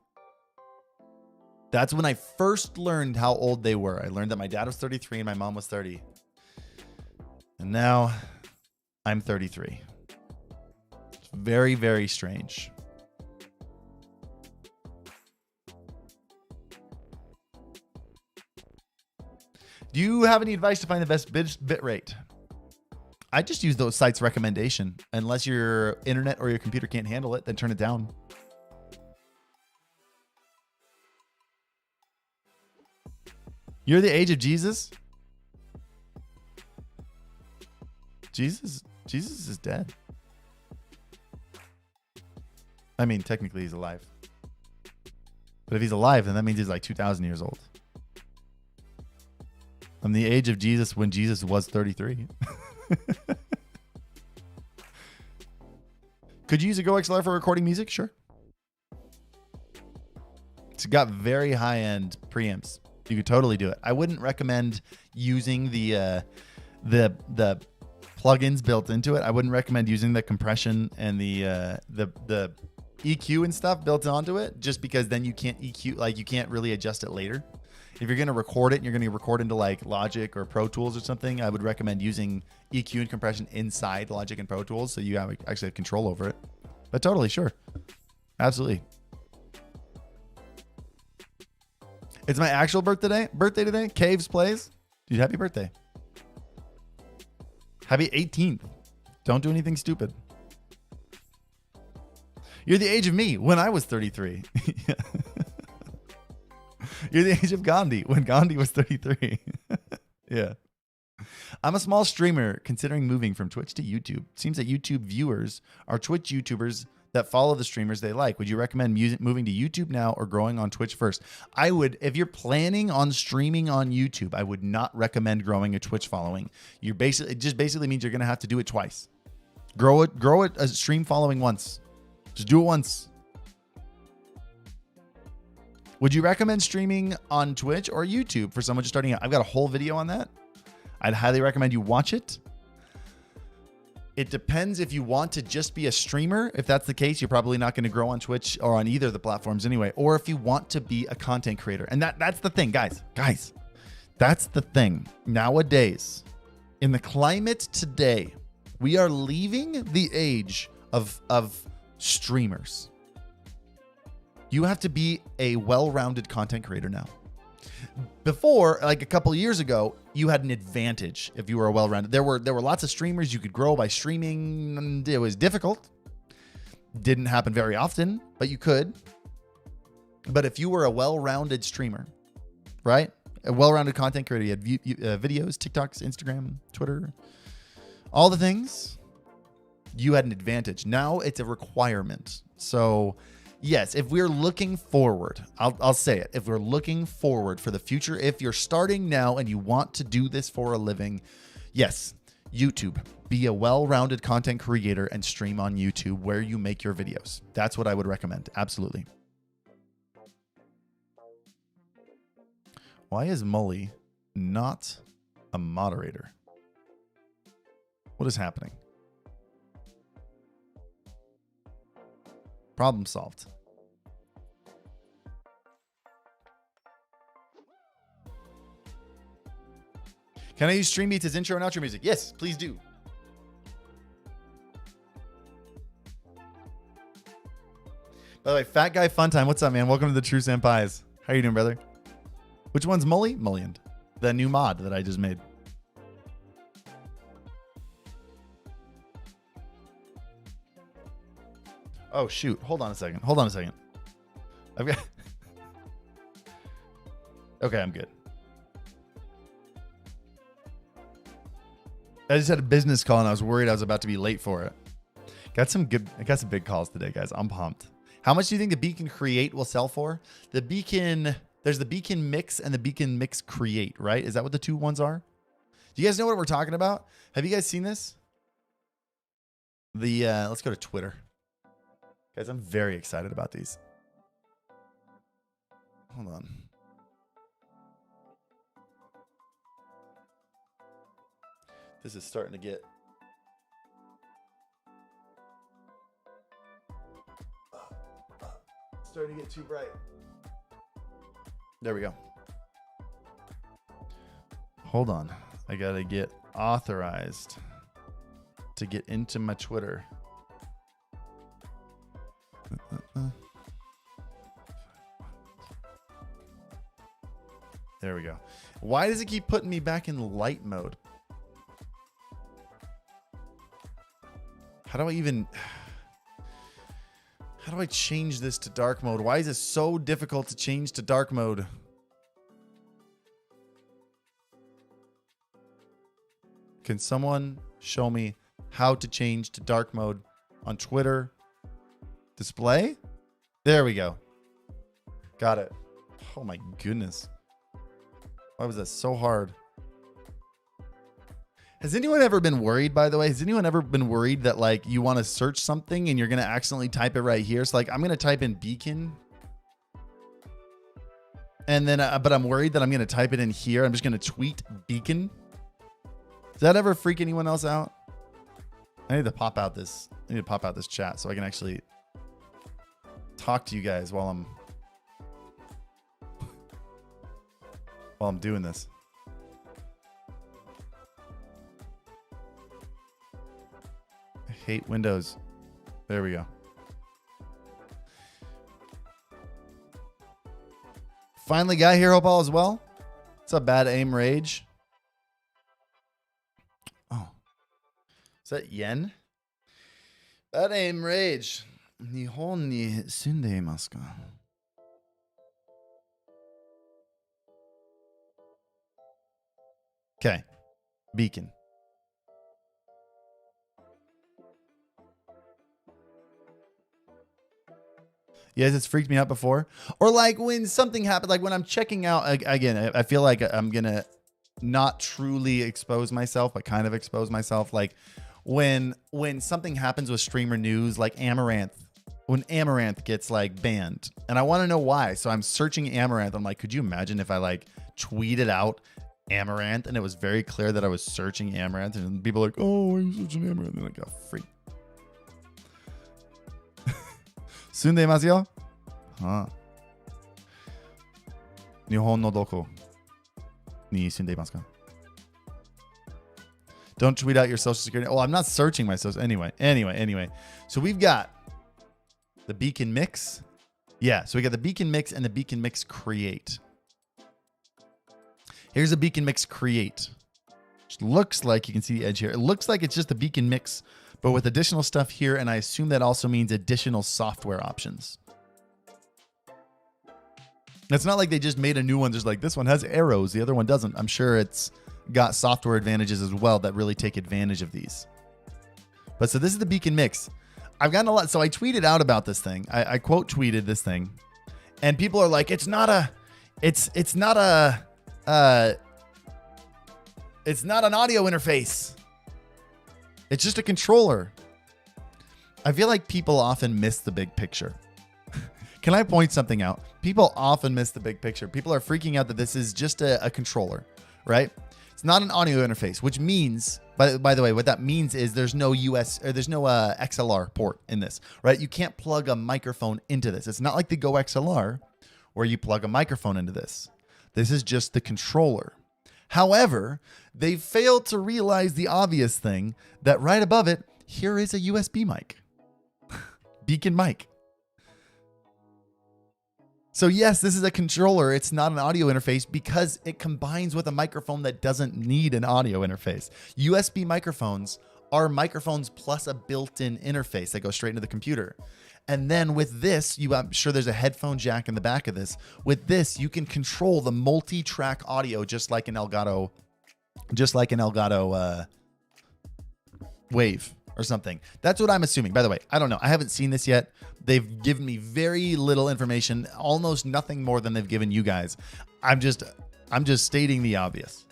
That's when I first learned how old they were. I learned that my dad was 33 and my mom was 30. And now I'm 33. It's very, very strange. Do you have any advice to find the best bit rate? I just use those sites' recommendation. Unless your internet or your computer can't handle it, then turn it down. You're the age of Jesus? Jesus is dead. I mean, technically he's alive. But if he's alive, then that means he's like 2,000 years old. I'm the age of Jesus when Jesus was 33. Could you use a Go XLR for recording music? Sure. It's got very high-end preamps. You could totally do it. I wouldn't recommend using the plugins built into it. I wouldn't recommend using the compression and the EQ and stuff built onto it, just because then you can't EQ, like you can't really adjust it later. If you're going to record it and you're going to record into like Logic or Pro Tools or something, I would recommend using EQ and compression inside Logic and Pro Tools so you actually have control over it. But totally, sure. Absolutely. It's my actual birthday today. Caves plays. Dude, happy birthday. Happy 18th. Don't do anything stupid. You're the age of me when I was 33. You're the age of Gandhi when Gandhi was 33. Yeah. I'm a small streamer considering moving from Twitch to YouTube. Seems that YouTube viewers are Twitch YouTubers that follow the streamers they like. Would you recommend moving to YouTube now or growing on Twitch first? I would, if you're planning on streaming on YouTube, I would not recommend growing a Twitch following. It just basically means you're going to have to do it twice. Grow it a stream following once. Just do it once. Would you recommend streaming on Twitch or YouTube for someone just starting out? I've got a whole video on that. I'd highly recommend you watch it. It depends if you want to just be a streamer. If that's the case, you're probably not going to grow on Twitch or on either of the platforms anyway. Or if you want to be a content creator. And that's the thing, guys. That's the thing. Nowadays, in the climate today, we are leaving the age of streamers. You have to be a well-rounded content creator now. Before, like a couple of years ago, you had an advantage if you were a well-rounded. There were lots of streamers you could grow by streaming. It was difficult. Didn't happen very often, but you could. But if you were a well-rounded streamer, right? A well-rounded content creator, you had videos, TikToks, Instagram, Twitter, all the things, you had an advantage. Now it's a requirement. So yes, if we're looking forward, I'll say it. If we're looking forward for the future, if you're starting now and you want to do this for a living, yes, YouTube. Be a well-rounded content creator and stream on YouTube where you make your videos. That's what I would recommend. Absolutely. Why is Mully not a moderator? What is happening? Problem solved. Can I use Stream Beats as intro and outro music? Yes, please do. By the way, Fat Guy Fun Time, what's up, man? Welcome to the True Senpais. How you doing, brother? Which one's Mullioned? The new mod that I just made. Oh, shoot. Hold on a second. I've got... Okay, I'm good. I just had a business call and I was worried I was about to be late for it. I got some big calls today, guys. I'm pumped. How much do you think the Beacon Create will sell for? The Beacon, there's the Beacon Mix and the Beacon Mix Create, right? Is that what the two ones are? Do you guys know what we're talking about? Have you guys seen this? Let's go to Twitter. Guys, I'm very excited about these. Hold on. This is starting to get... starting to get too bright. There we go. Hold on. I gotta get authorized to get into my Twitter. There we go. Why does it keep putting me back in light mode? How do I change this to dark mode? Why is it so difficult to change to dark mode? Can someone show me how to change to dark mode on Twitter? Display? There we go. Got it. Oh my goodness. Why was that so hard? Has anyone ever been worried, by the way? Has anyone ever been worried that like you want to search something and you're going to accidentally type it right here? So like I'm going to type in Beacon. And then, but I'm worried that I'm going to type it in here. I'm just going to tweet Beacon. Does that ever freak anyone else out? I need to pop out this chat so I can actually talk to you guys while I'm doing this. I hate Windows. There we go. Finally got here. Hope all is well. What's up, Bad Aim Rage? Oh, is that Yen? Bad Aim Rage. Nihon ni sundeimasu ka? Okay. Beacon. Yes, it's freaked me out before. Or like when something happened, like when I'm checking out, again, I feel like I'm going to not truly expose myself, but kind of expose myself. Like when something happens with streamer news, like Amaranth, when Amaranth gets like banned and I want to know why. So I'm searching Amaranth. I'm like, could you imagine if I like tweeted out Amaranth and it was very clear that I was searching Amaranth and people are like, oh, are you searching Amaranth? And they're like, oh, freak. Sundeimasu yo? Huh. Nihon no doko ni sundeimasu ka? Don't tweet out your social security. Oh, I'm not searching my social. Anyway. So we've got the Beacon Mix. Yeah, so we got the Beacon Mix and the Beacon Mix Create. Here's a Beacon Mix Create. Which looks like, you can see the edge here. It looks like it's just the Beacon Mix, but with additional stuff here, and I assume that also means additional software options. It's not like they just made a new one. There's like, this one has arrows, the other one doesn't. I'm sure it's got software advantages as well that really take advantage of these. But so this is the Beacon Mix. I've gotten a lot. So I tweeted out about this thing. I quote tweeted this thing, and people are like, it's not an audio interface. It's just a controller. I feel like people often miss the big picture. Can I point something out? People often miss the big picture. People are freaking out that this is just a controller, right? It's not an audio interface, which means, by the way, what that means is there's no XLR port in this, right? You can't plug a microphone into this. It's not like the Go XLR where you plug a microphone into this. This is just the controller. However, they failed to realize the obvious thing that right above it, here is a USB mic. Beacon mic. So yes, this is a controller. It's not an audio interface because it combines with a microphone that doesn't need an audio interface. USB microphones are microphones plus a built-in interface that goes straight into the computer. And then with this, I'm sure there's a headphone jack in the back of this. With this, you can control the multi-track audio just like an Elgato Wave or something. That's what I'm assuming. By the way, I don't know. I haven't seen this yet. They've given me very little information, almost nothing more than they've given you guys. I'm just stating the obvious.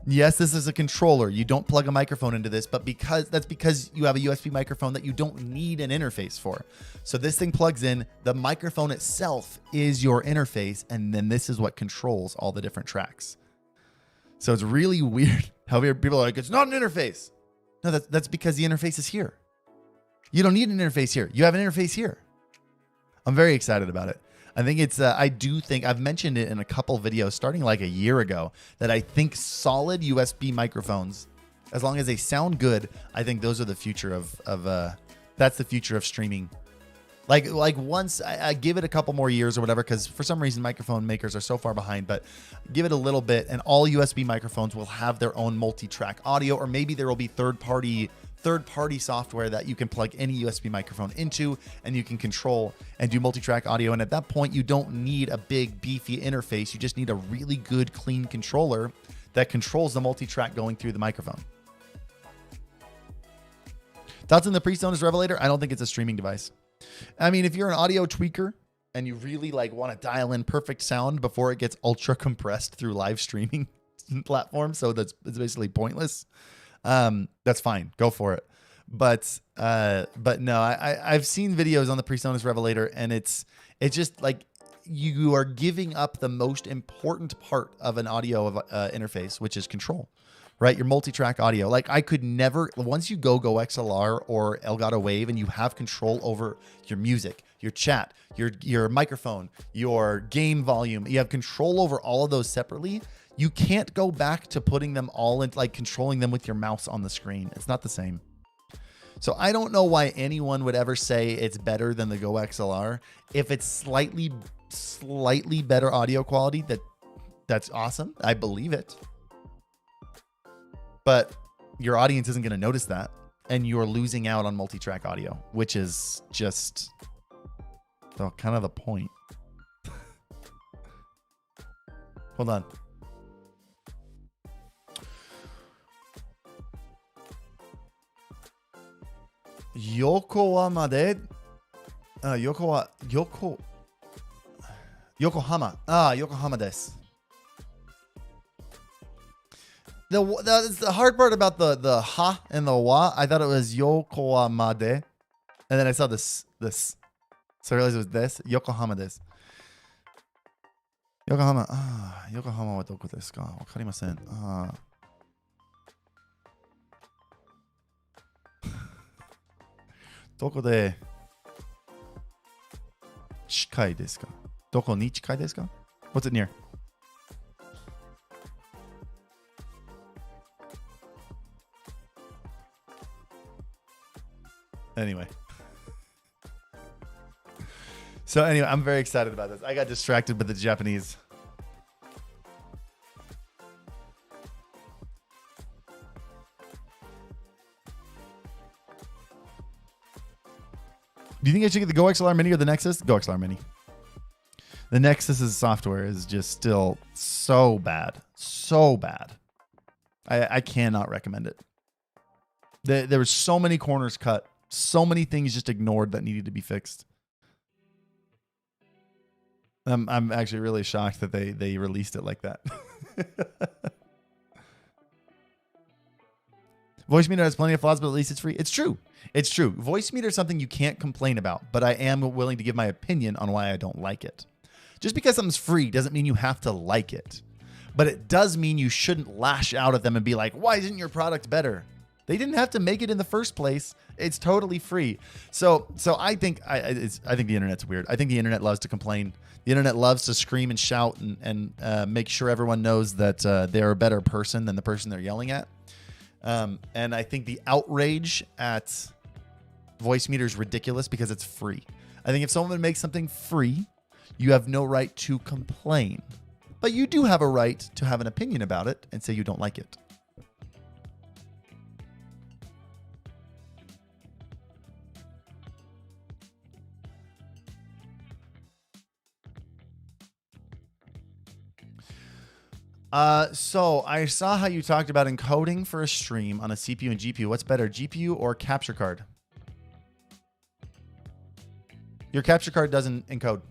Yes, this is a controller. You don't plug a microphone into this, but that's because you have a USB microphone that you don't need an interface for. So this thing plugs in, the microphone itself is your interface, and then this is what controls all the different tracks. So it's really weird how people are like, it's not an interface. No, that's because the interface is here. You don't need an interface here. You have an interface here. I'm very excited about it. I think I've mentioned it in a couple videos starting like a year ago that I think solid USB microphones, as long as they sound good, I think those are the future that's the future of streaming. Like once I give it a couple more years or whatever, because for some reason microphone makers are so far behind, but give it a little bit and all USB microphones will have their own multi-track audio, or maybe there will be third-party software that you can plug any USB microphone into and you can control and do multi-track audio. And at that point, you don't need a big beefy interface. You just need a really good, clean controller that controls the multi-track going through the microphone. Thoughts on the PreSonus Revelator? I don't think it's a streaming device. I mean, if you're an audio tweaker and you really want to dial in perfect sound before it gets ultra compressed through live streaming platforms, so it's basically pointless. That's fine. Go for it. But no, I've seen videos on the PreSonus Revelator, and it's just like you are giving up the most important part of an audio interface, which is control, right? Your multi-track audio. Like I could never, once you go XLR or Elgato Wave and you have control over your music, your chat, your microphone, your game volume, you have control over all of those separately. You can't go back to putting them all in, controlling them with your mouse on the screen. It's not the same. So I don't know why anyone would ever say it's better than the Go XLR. If it's slightly better audio quality, that's awesome. I believe it. But your audience isn't going to notice that. And you're losing out on multi-track audio, which is just kind of the point. Hold on. Yokohama desu. The hard part about the ha and the wa, I thought it was Yokohama de, and then I saw this, so I realized it was this. Yokohama desu. Yokohama. Yokohama wa doko desu ka? Wakarimasen. どこで近いですか? どこに近いですか? What's it near? Anyway. So anyway, I'm very excited about this. I got distracted by the Japanese. Do you think I should get the Go XLR Mini or the Nexus? Go XLR Mini. The Nexus's software is just still so bad. So bad. I cannot recommend it. There were so many corners cut. So many things just ignored that needed to be fixed. I'm actually really shocked that they released it like that. Voice Meter has plenty of flaws, but at least it's free. It's true. It's true. Voice Meter is something you can't complain about, but I am willing to give my opinion on why I don't like it. Just because something's free doesn't mean you have to like it. But it does mean you shouldn't lash out at them and be like, why isn't your product better? They didn't have to make it in the first place. It's totally free. So I think the internet's weird. I think the internet loves to complain. The internet loves to scream and shout and make sure everyone knows that they're a better person than the person they're yelling at. And I think the outrage at Voice Meter is ridiculous because it's free. I think if someone makes something free, you have no right to complain. But you do have a right to have an opinion about it and say you don't like it. So I saw how you talked about encoding for a stream on a CPU and GPU. What's better, GPU or capture card? Your capture card doesn't encode.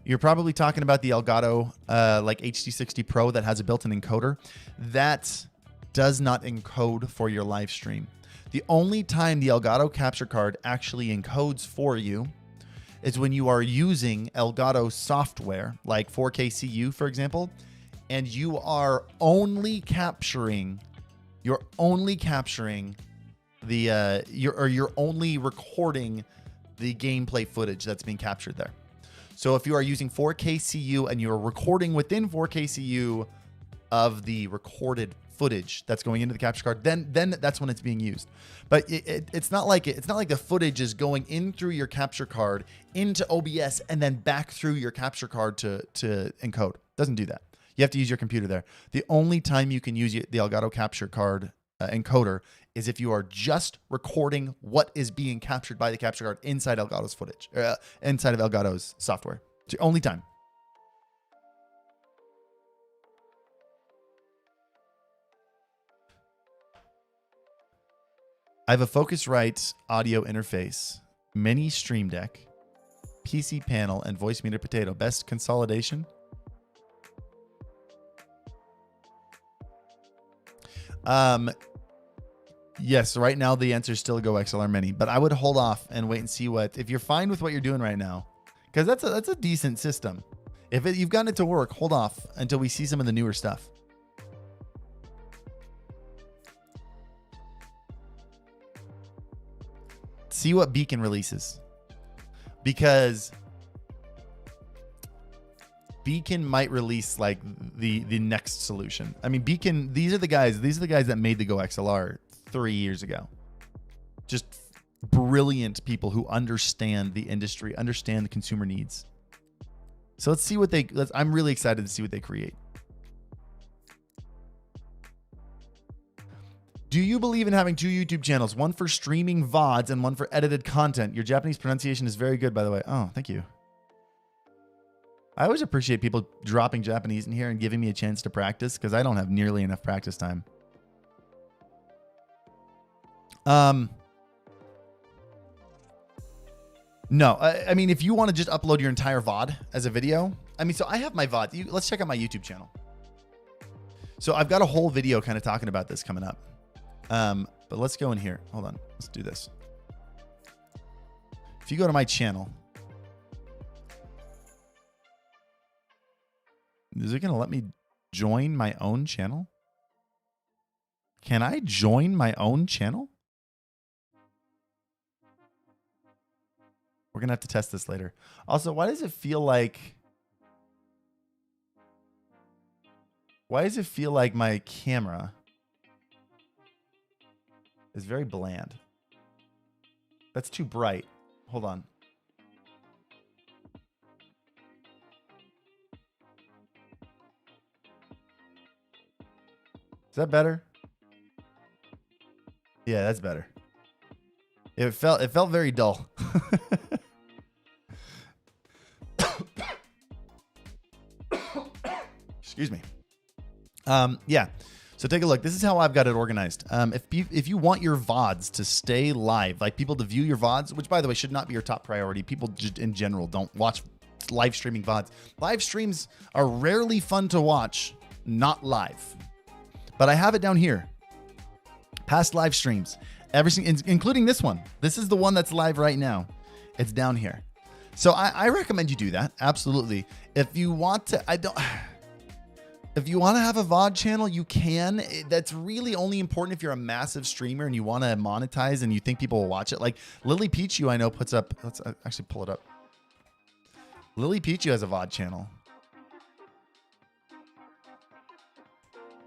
You're probably talking about the Elgato like HD60 Pro that has a built-in encoder. That does not encode for your live stream. The only time the Elgato capture card actually encodes for you is when you are using Elgato software, like 4K CU, for example, and you are only capturing, you're only recording the gameplay footage that's being captured there. So if you are using 4K CU and you're recording within 4K CU of the recorded footage that's going into the capture card, then that's when it's being used. But it's not like the footage is going in through your capture card into OBS and then back through your capture card to encode. Doesn't do that. You have to use your computer there. The only time you can use the Elgato capture card encoder is if you are just recording what is being captured by the capture card inside Elgato's footage, inside of Elgato's software. It's the only time. I have a Focusrite audio interface, mini Stream Deck, PC panel, and voice meter potato. Best consolidation? Yes, right now the answer is still Go XLR Mini, but I would hold off and wait and see if you're fine with what you're doing right now, because that's a decent system. If you've gotten it to work, hold off until we see some of the newer stuff. See what Beacon releases, because Beacon might release like the next solution. I mean, Beacon, these are the guys that made the Go XLR 3 years ago. Just brilliant people who understand the industry, understand the consumer needs. So let's see what I'm really excited to see what they create. Do you believe in having 2 YouTube channels, one for streaming VODs and one for edited content? Your Japanese pronunciation is very good, by the way. Oh, thank you. I always appreciate people dropping Japanese in here and giving me a chance to practice, because I don't have nearly enough practice time. No, I mean, if you want to just upload your entire VOD as a video, I mean, so I have my VOD. Let's check out my YouTube channel. So I've got a whole video kind of talking about this coming up. But let's go in here. Hold on. Let's do this. If you go to my channel, is it going to let me join my own channel? Can I join my own channel? We're going to have to test this later. Also, why does it feel like my camera is very bland? That's too bright. Hold on. Is that better? Yeah, that's better. It felt very dull. Excuse me. Yeah. So take a look. This is how I've got it organized. If you want your VODs to stay live, like people to view your VODs, which by the way should not be your top priority. People just in general don't watch live streaming VODs. Live streams are rarely fun to watch, not live. But I have it down here. Past live streams, everything, including this one. This is the one that's live right now. It's down here. So I recommend you do that. Absolutely. If you want to, if you want to have a VOD channel, you can. That's really only important if you're a massive streamer and you want to monetize and you think people will watch it. Like Lily Pichu, I know puts up, let's actually pull it up. Lily Pichu has a VOD channel.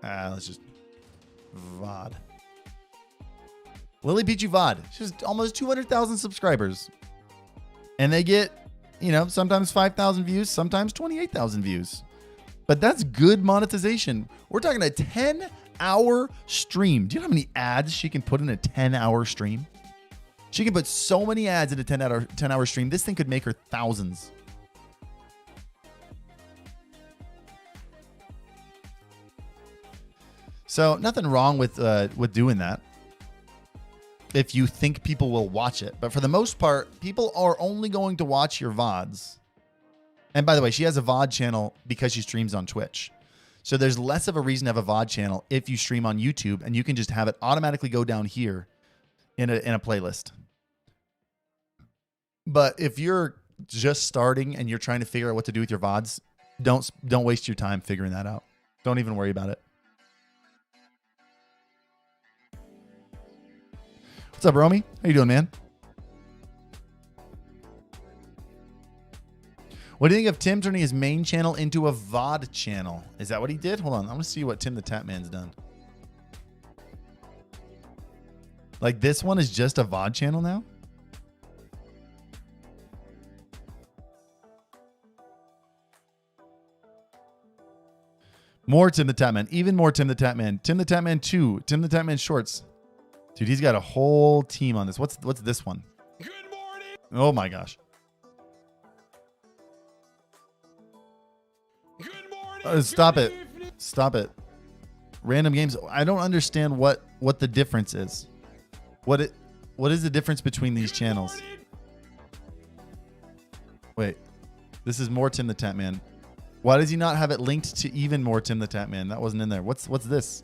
Let's just VOD. Lily Pichu VOD. She has almost 200,000 subscribers. And they get, sometimes 5,000 views, sometimes 28,000 views. But that's good monetization. We're talking a 10-hour stream. Do you know how many ads she can put in a 10-hour stream? She can put so many ads in a 10-hour stream. This thing could make her thousands. So nothing wrong with doing that if you think people will watch it. But for the most part, people are only going to watch your VODs. And by the way, she has a VOD channel because she streams on Twitch. So there's less of a reason to have a VOD channel if you stream on YouTube, and you can just have it automatically go down here in a playlist. But if you're just starting and you're trying to figure out what to do with your VODs, don't waste your time figuring that out. Don't even worry about it. What's up, Romy? How you doing, man? What do you think of Tim turning his main channel into a VOD channel? Is that what he did? Hold on. I want to see what TimTheTatman's done. Like, this one is just a VOD channel now? More TimTheTatman. Even more TimTheTatman. TimTheTatman 2. TimTheTatman Shorts. Dude, he's got a whole team on this. What's this one? Good morning. Oh my gosh. Good morning. Stop it. Stop it. Random games. I don't understand what the difference is. What is the difference between these channels? Wait. This is more TimTheTatman. Why does he not have it linked to even more TimTheTatman? That wasn't in there. What's this?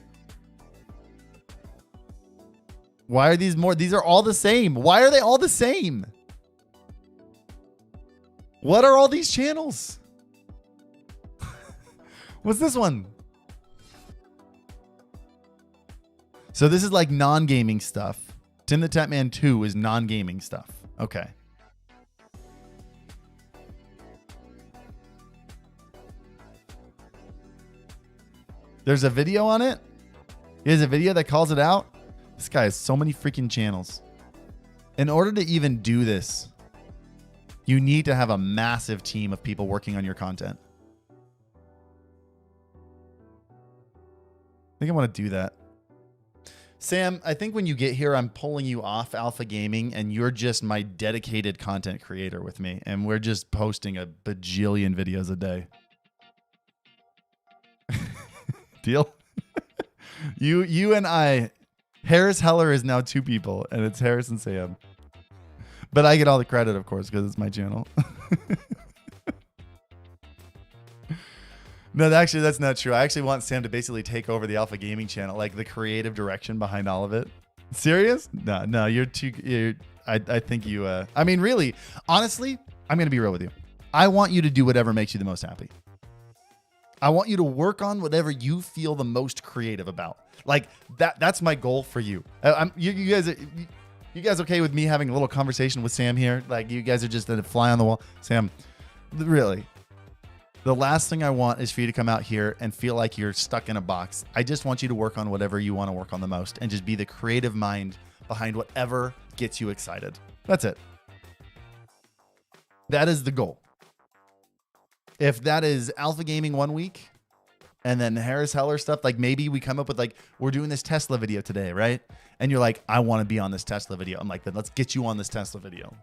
Why are these more? These are all the same. Why are they all the same? What are all these channels? What's this one? So this is like non-gaming stuff. TimTheTatman 2 is non-gaming stuff. Okay. There's a video on it? There's a video that calls it out? This guy has so many freaking channels. In order to even do this, you need to have a massive team of people working on your content. I think I want to do that. Sam, I think when you get here, I'm pulling you off Alpha Gaming, and you're just my dedicated content creator with me, and we're just posting a bajillion videos a day. Deal? You and I... Harris Heller is now 2 people, and it's Harris and Sam. But I get all the credit, of course, because it's my channel. No, actually, that's not true. I actually want Sam to basically take over the Alpha Gaming channel, like the creative direction behind all of it. Serious? No, you're too... I think you... I mean, really, honestly, I'm going to be real with you. I want you to do whatever makes you the most happy. I want you to work on whatever you feel the most creative about. Like that's my goal for you. You guys okay with me having a little conversation with Sam here? Like, you guys are just a fly on the wall. Sam, really, the last thing I want is for you to come out here and feel like you're stuck in a box. I just want you to work on whatever you want to work on the most, and just be the creative mind behind whatever gets you excited. That's it. That is the goal. If that is Alpha Gaming 1 week, and then Harris Heller stuff, like maybe we come up with like, we're doing this Tesla video today, right? And you're like, I want to be on this Tesla video. I'm like, then let's get you on this Tesla video.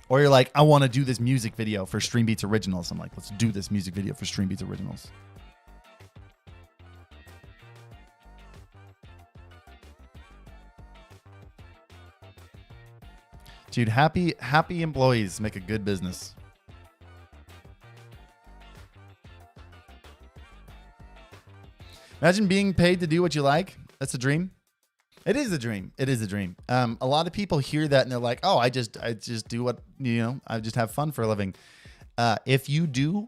Or you're like, I want to do this music video for Stream Beats Originals. I'm like, let's do this music video for Stream Beats Originals. Dude, happy employees make a good business. Imagine being paid to do what you like. That's a dream. It is a dream. It is a dream. A lot of people hear that and they're like, oh, I just do what, I just have fun for a living. If you do,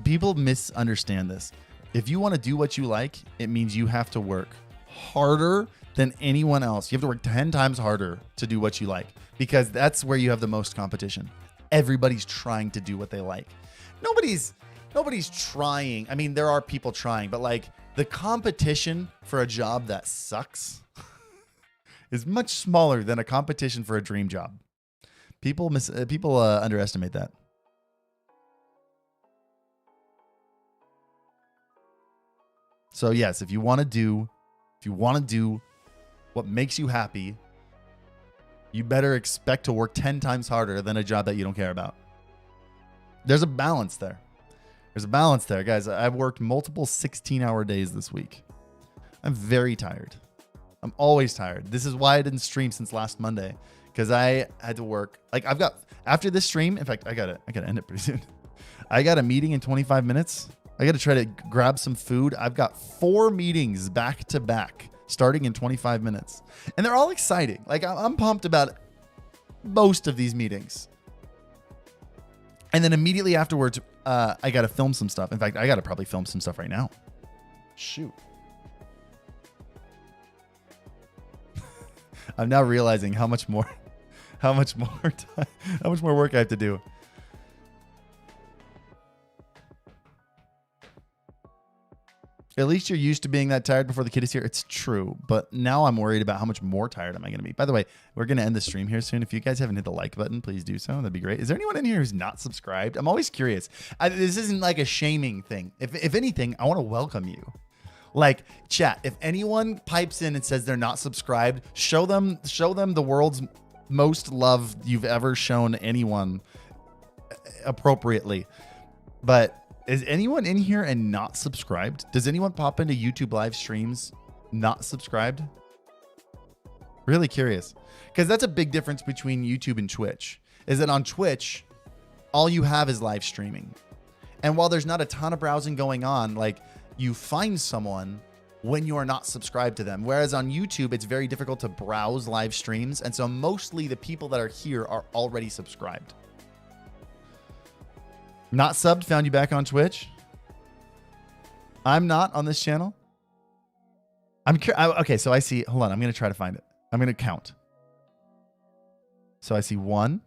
people misunderstand this. If you want to do what you like, it means you have to work harder than anyone else. You have to work 10 times harder to do what you like, because that's where you have the most competition. Everybody's trying to do what they like. Nobody's trying. I mean, there are people trying, but like the competition for a job that sucks is much smaller than a competition for a dream job. People underestimate that. So yes, if you want to do what makes you happy, you better expect to work 10 times harder than a job that you don't care about. There's a balance there. Guys. I've worked multiple 16-hour days this week. I'm very tired. I'm always tired. This is why I didn't stream since last Monday, because I had to work. Like after this stream, in fact, I gotta end it pretty soon. I got a meeting in 25 minutes. I got to try to grab some food. I've got 4 meetings back to back starting in 25 minutes. And they're all exciting. Like I'm pumped about most of these meetings. And then immediately afterwards, I got to film some stuff. In fact, I got to probably film some stuff right now. Shoot. I'm now realizing how much more work I have to do. At least you're used to being that tired before the kid is here. It's true. But now I'm worried about how much more tired am I going to be. By the way, we're going to end the stream here soon. If you guys haven't hit the like button, please do so. That'd be great. Is there anyone in here who's not subscribed? I'm always curious. This isn't like a shaming thing. If anything, I want to welcome you. Like, chat, if anyone pipes in and says they're not subscribed, show them the world's most love you've ever shown anyone appropriately. But is anyone in here and not subscribed? Does anyone pop into YouTube live streams not subscribed? Really curious. Because that's a big difference between YouTube and Twitch. Is that on Twitch, all you have is live streaming. And while there's not a ton of browsing going on, like you find someone when you are not subscribed to them. Whereas on YouTube, it's very difficult to browse live streams. And so mostly the people that are here are already subscribed. Not subbed, found you back on Twitch. I'm not on this channel. Okay, so I see, hold on, I'm going to try to find it. I'm going to count. So I see 1.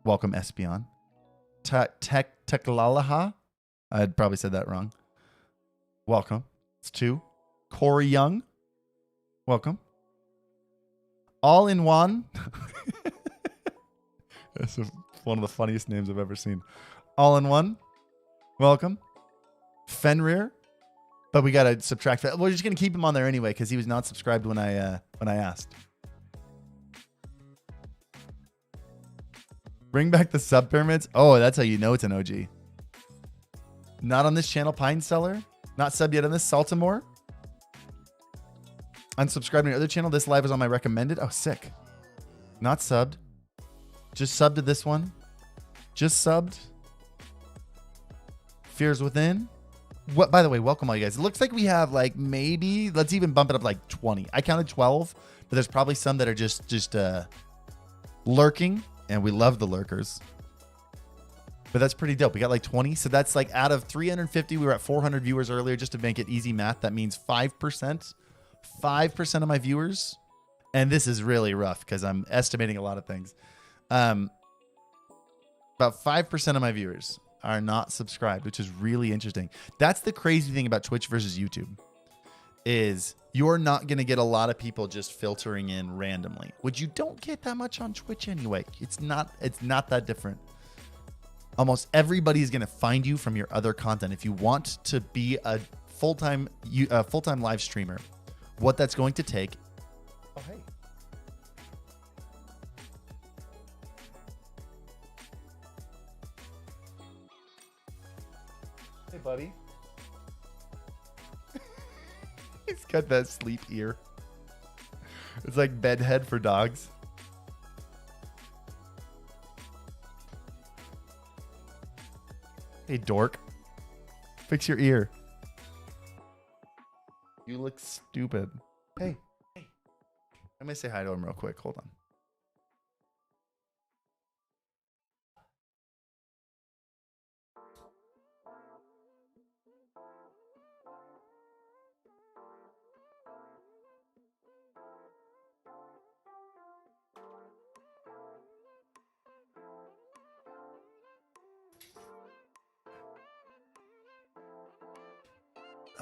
Welcome, Espion. Teklalaha. I probably said that wrong. Welcome. It's 2. Corey Young. Welcome. All in One. That's one of the funniest names I've ever seen. All in One. Welcome. Fenrir. But we got to subtract that. We're just going to keep him on there anyway because he was not subscribed when I asked. Bring back the sub pyramids. Oh, that's how you know it's an OG. Not on this channel, Pine Seller. Not subbed yet on this, Saltimore. Unsubscribed on your other channel. This live is on my recommended. Oh, sick. Not subbed. Just subbed to this one. Just subbed. Fears Within. What? By the way, welcome all you guys. It looks like we have like maybe, let's even bump it up like 20. I counted 12, but there's probably some that are just lurking, and we love the lurkers. But that's pretty dope. We got like 20. So that's like out of 350, we were at 400 viewers earlier. Just to make it easy math, that means 5%. 5% of my viewers. And this is really rough because I'm estimating a lot of things. About 5% of my viewers are not subscribed, which is really interesting. That's the crazy thing about Twitch versus YouTube is you're not going to get a lot of people just filtering in randomly, which you don't get that much on Twitch anyway. It's not that different. Almost everybody is going to find you from your other content. If you want to be a full-time live streamer, what that's going to take. Oh, hey. Hey, buddy. He's got that sleep ear. It's like bedhead for dogs. Hey, dork. Fix your ear. You look stupid. Hey. Let me say hi to him real quick. Hold on.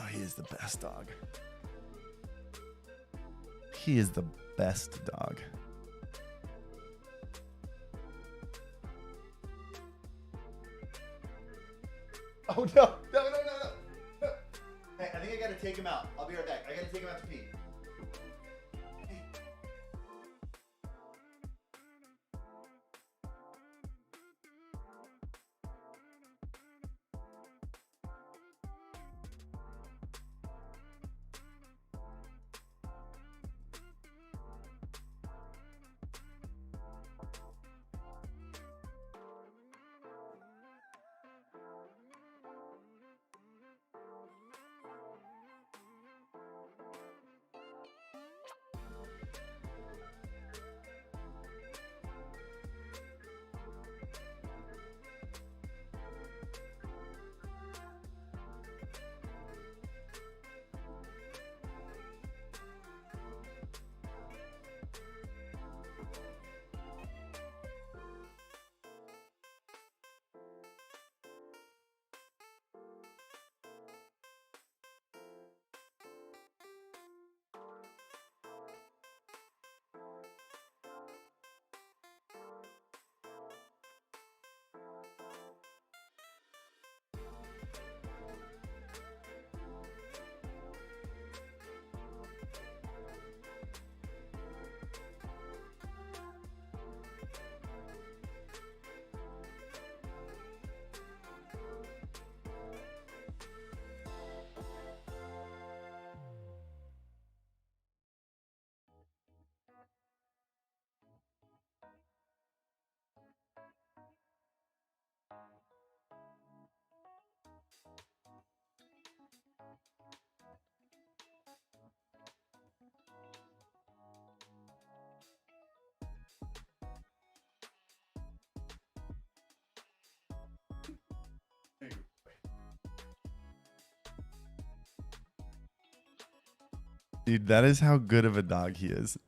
Oh, he is the best dog. He is the best dog. Oh, no. No. Hey, I think I got to take him out. I'll be right back. I got to take him out to pee. Dude, that is how good of a dog he is.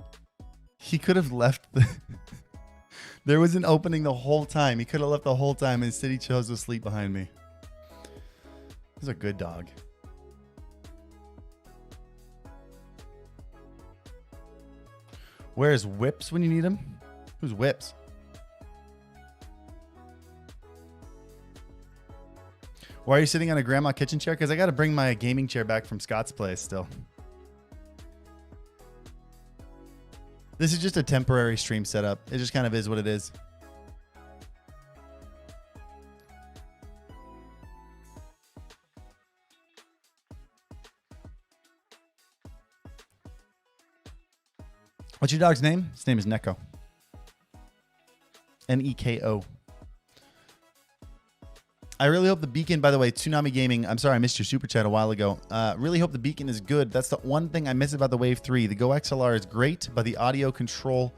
He could have left the... There was an opening the whole time. He could have left the whole time, and instead he chose to sleep behind me. This is a good dog. Where's Whips when you need him? Who's Whips? Why are you sitting on a grandma kitchen chair? Because I got to bring my gaming chair back from Scott's place still. This is just a temporary stream setup. It just kind of is what it is. What's your dog's name? His name is Neko. Neko. I really hope the beacon, by the way, Tsunami Gaming, I'm sorry I missed your super chat a while ago. Really hope the beacon is good. That's the one thing I miss about the Wave 3. The Go XLR is great, but the audio control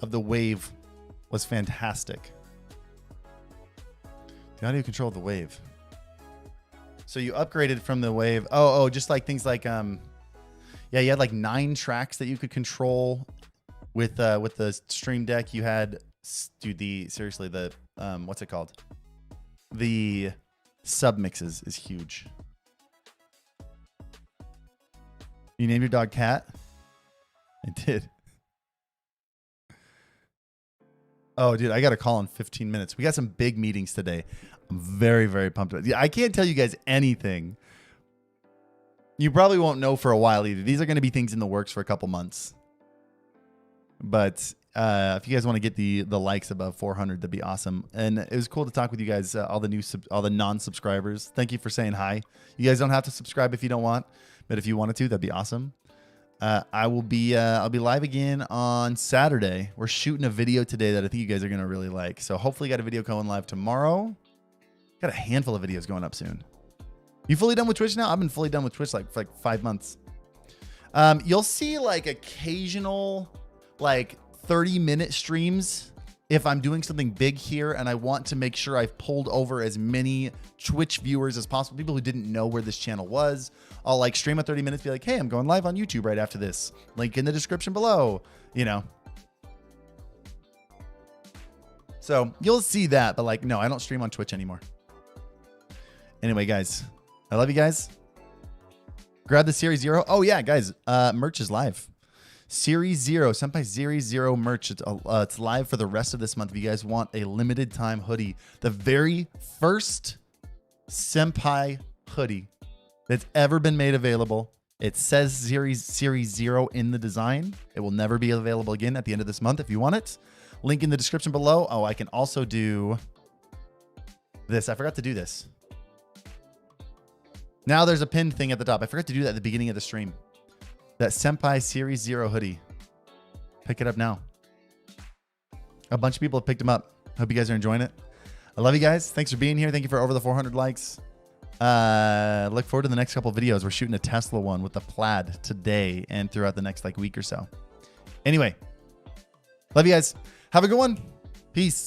of the Wave was fantastic. The audio control of the Wave. So you upgraded from the Wave. Oh, just like things like, yeah, you had like 9 tracks that you could control with the Stream Deck. You had, dude, seriously, the, what's it called? The submixes is huge. You named your dog Cat? I did. Oh, dude, I got a call in 15 minutes. We got some big meetings today. I'm very, very pumped. I can't tell you guys anything. You probably won't know for a while either. These are going to be things in the works for a couple months. But if you guys want to get the likes above 400, that'd be awesome. And it was cool to talk with you guys, all the non-subscribers. Thank you for saying hi. You guys don't have to subscribe if you don't want, but if you wanted to, that'd be awesome. I'll be live again on Saturday. We're shooting a video today that I think you guys are gonna really like. So hopefully, got a video going live tomorrow. Got a handful of videos going up soon. You fully done with Twitch now? I've been fully done with Twitch for like 5 months. You'll see like occasional like 30-minute streams if I'm doing something big here and I want to make sure I've pulled over as many Twitch viewers as possible, people who didn't know where this channel was. I'll like stream a 30 minutes, be like, hey, I'm going live on YouTube right after this. Link in the description below, you know. So you'll see that, but like, no, I don't stream on Twitch anymore. Anyway, guys, I love you guys. Grab the Series 0. Oh yeah, guys, merch is live. Series 0, Senpai Series 0 merch. It's live for the rest of this month. If you guys want a limited time hoodie, the very first Senpai hoodie that's ever been made available. It says Series 0 in the design. It will never be available again at the end of this month if you want it. Link in the description below. Oh, I can also do this. I forgot to do this. Now there's a pinned thing at the top. I forgot to do that at the beginning of the stream. That Senpai Series 0 hoodie. Pick it up now. A bunch of people have picked them up. Hope you guys are enjoying it. I love you guys. Thanks for being here. Thank you for over the 400 likes. Look forward to the next couple of videos. We're shooting a Tesla one with the plaid today and throughout the next week or so. Anyway, love you guys. Have a good one. Peace.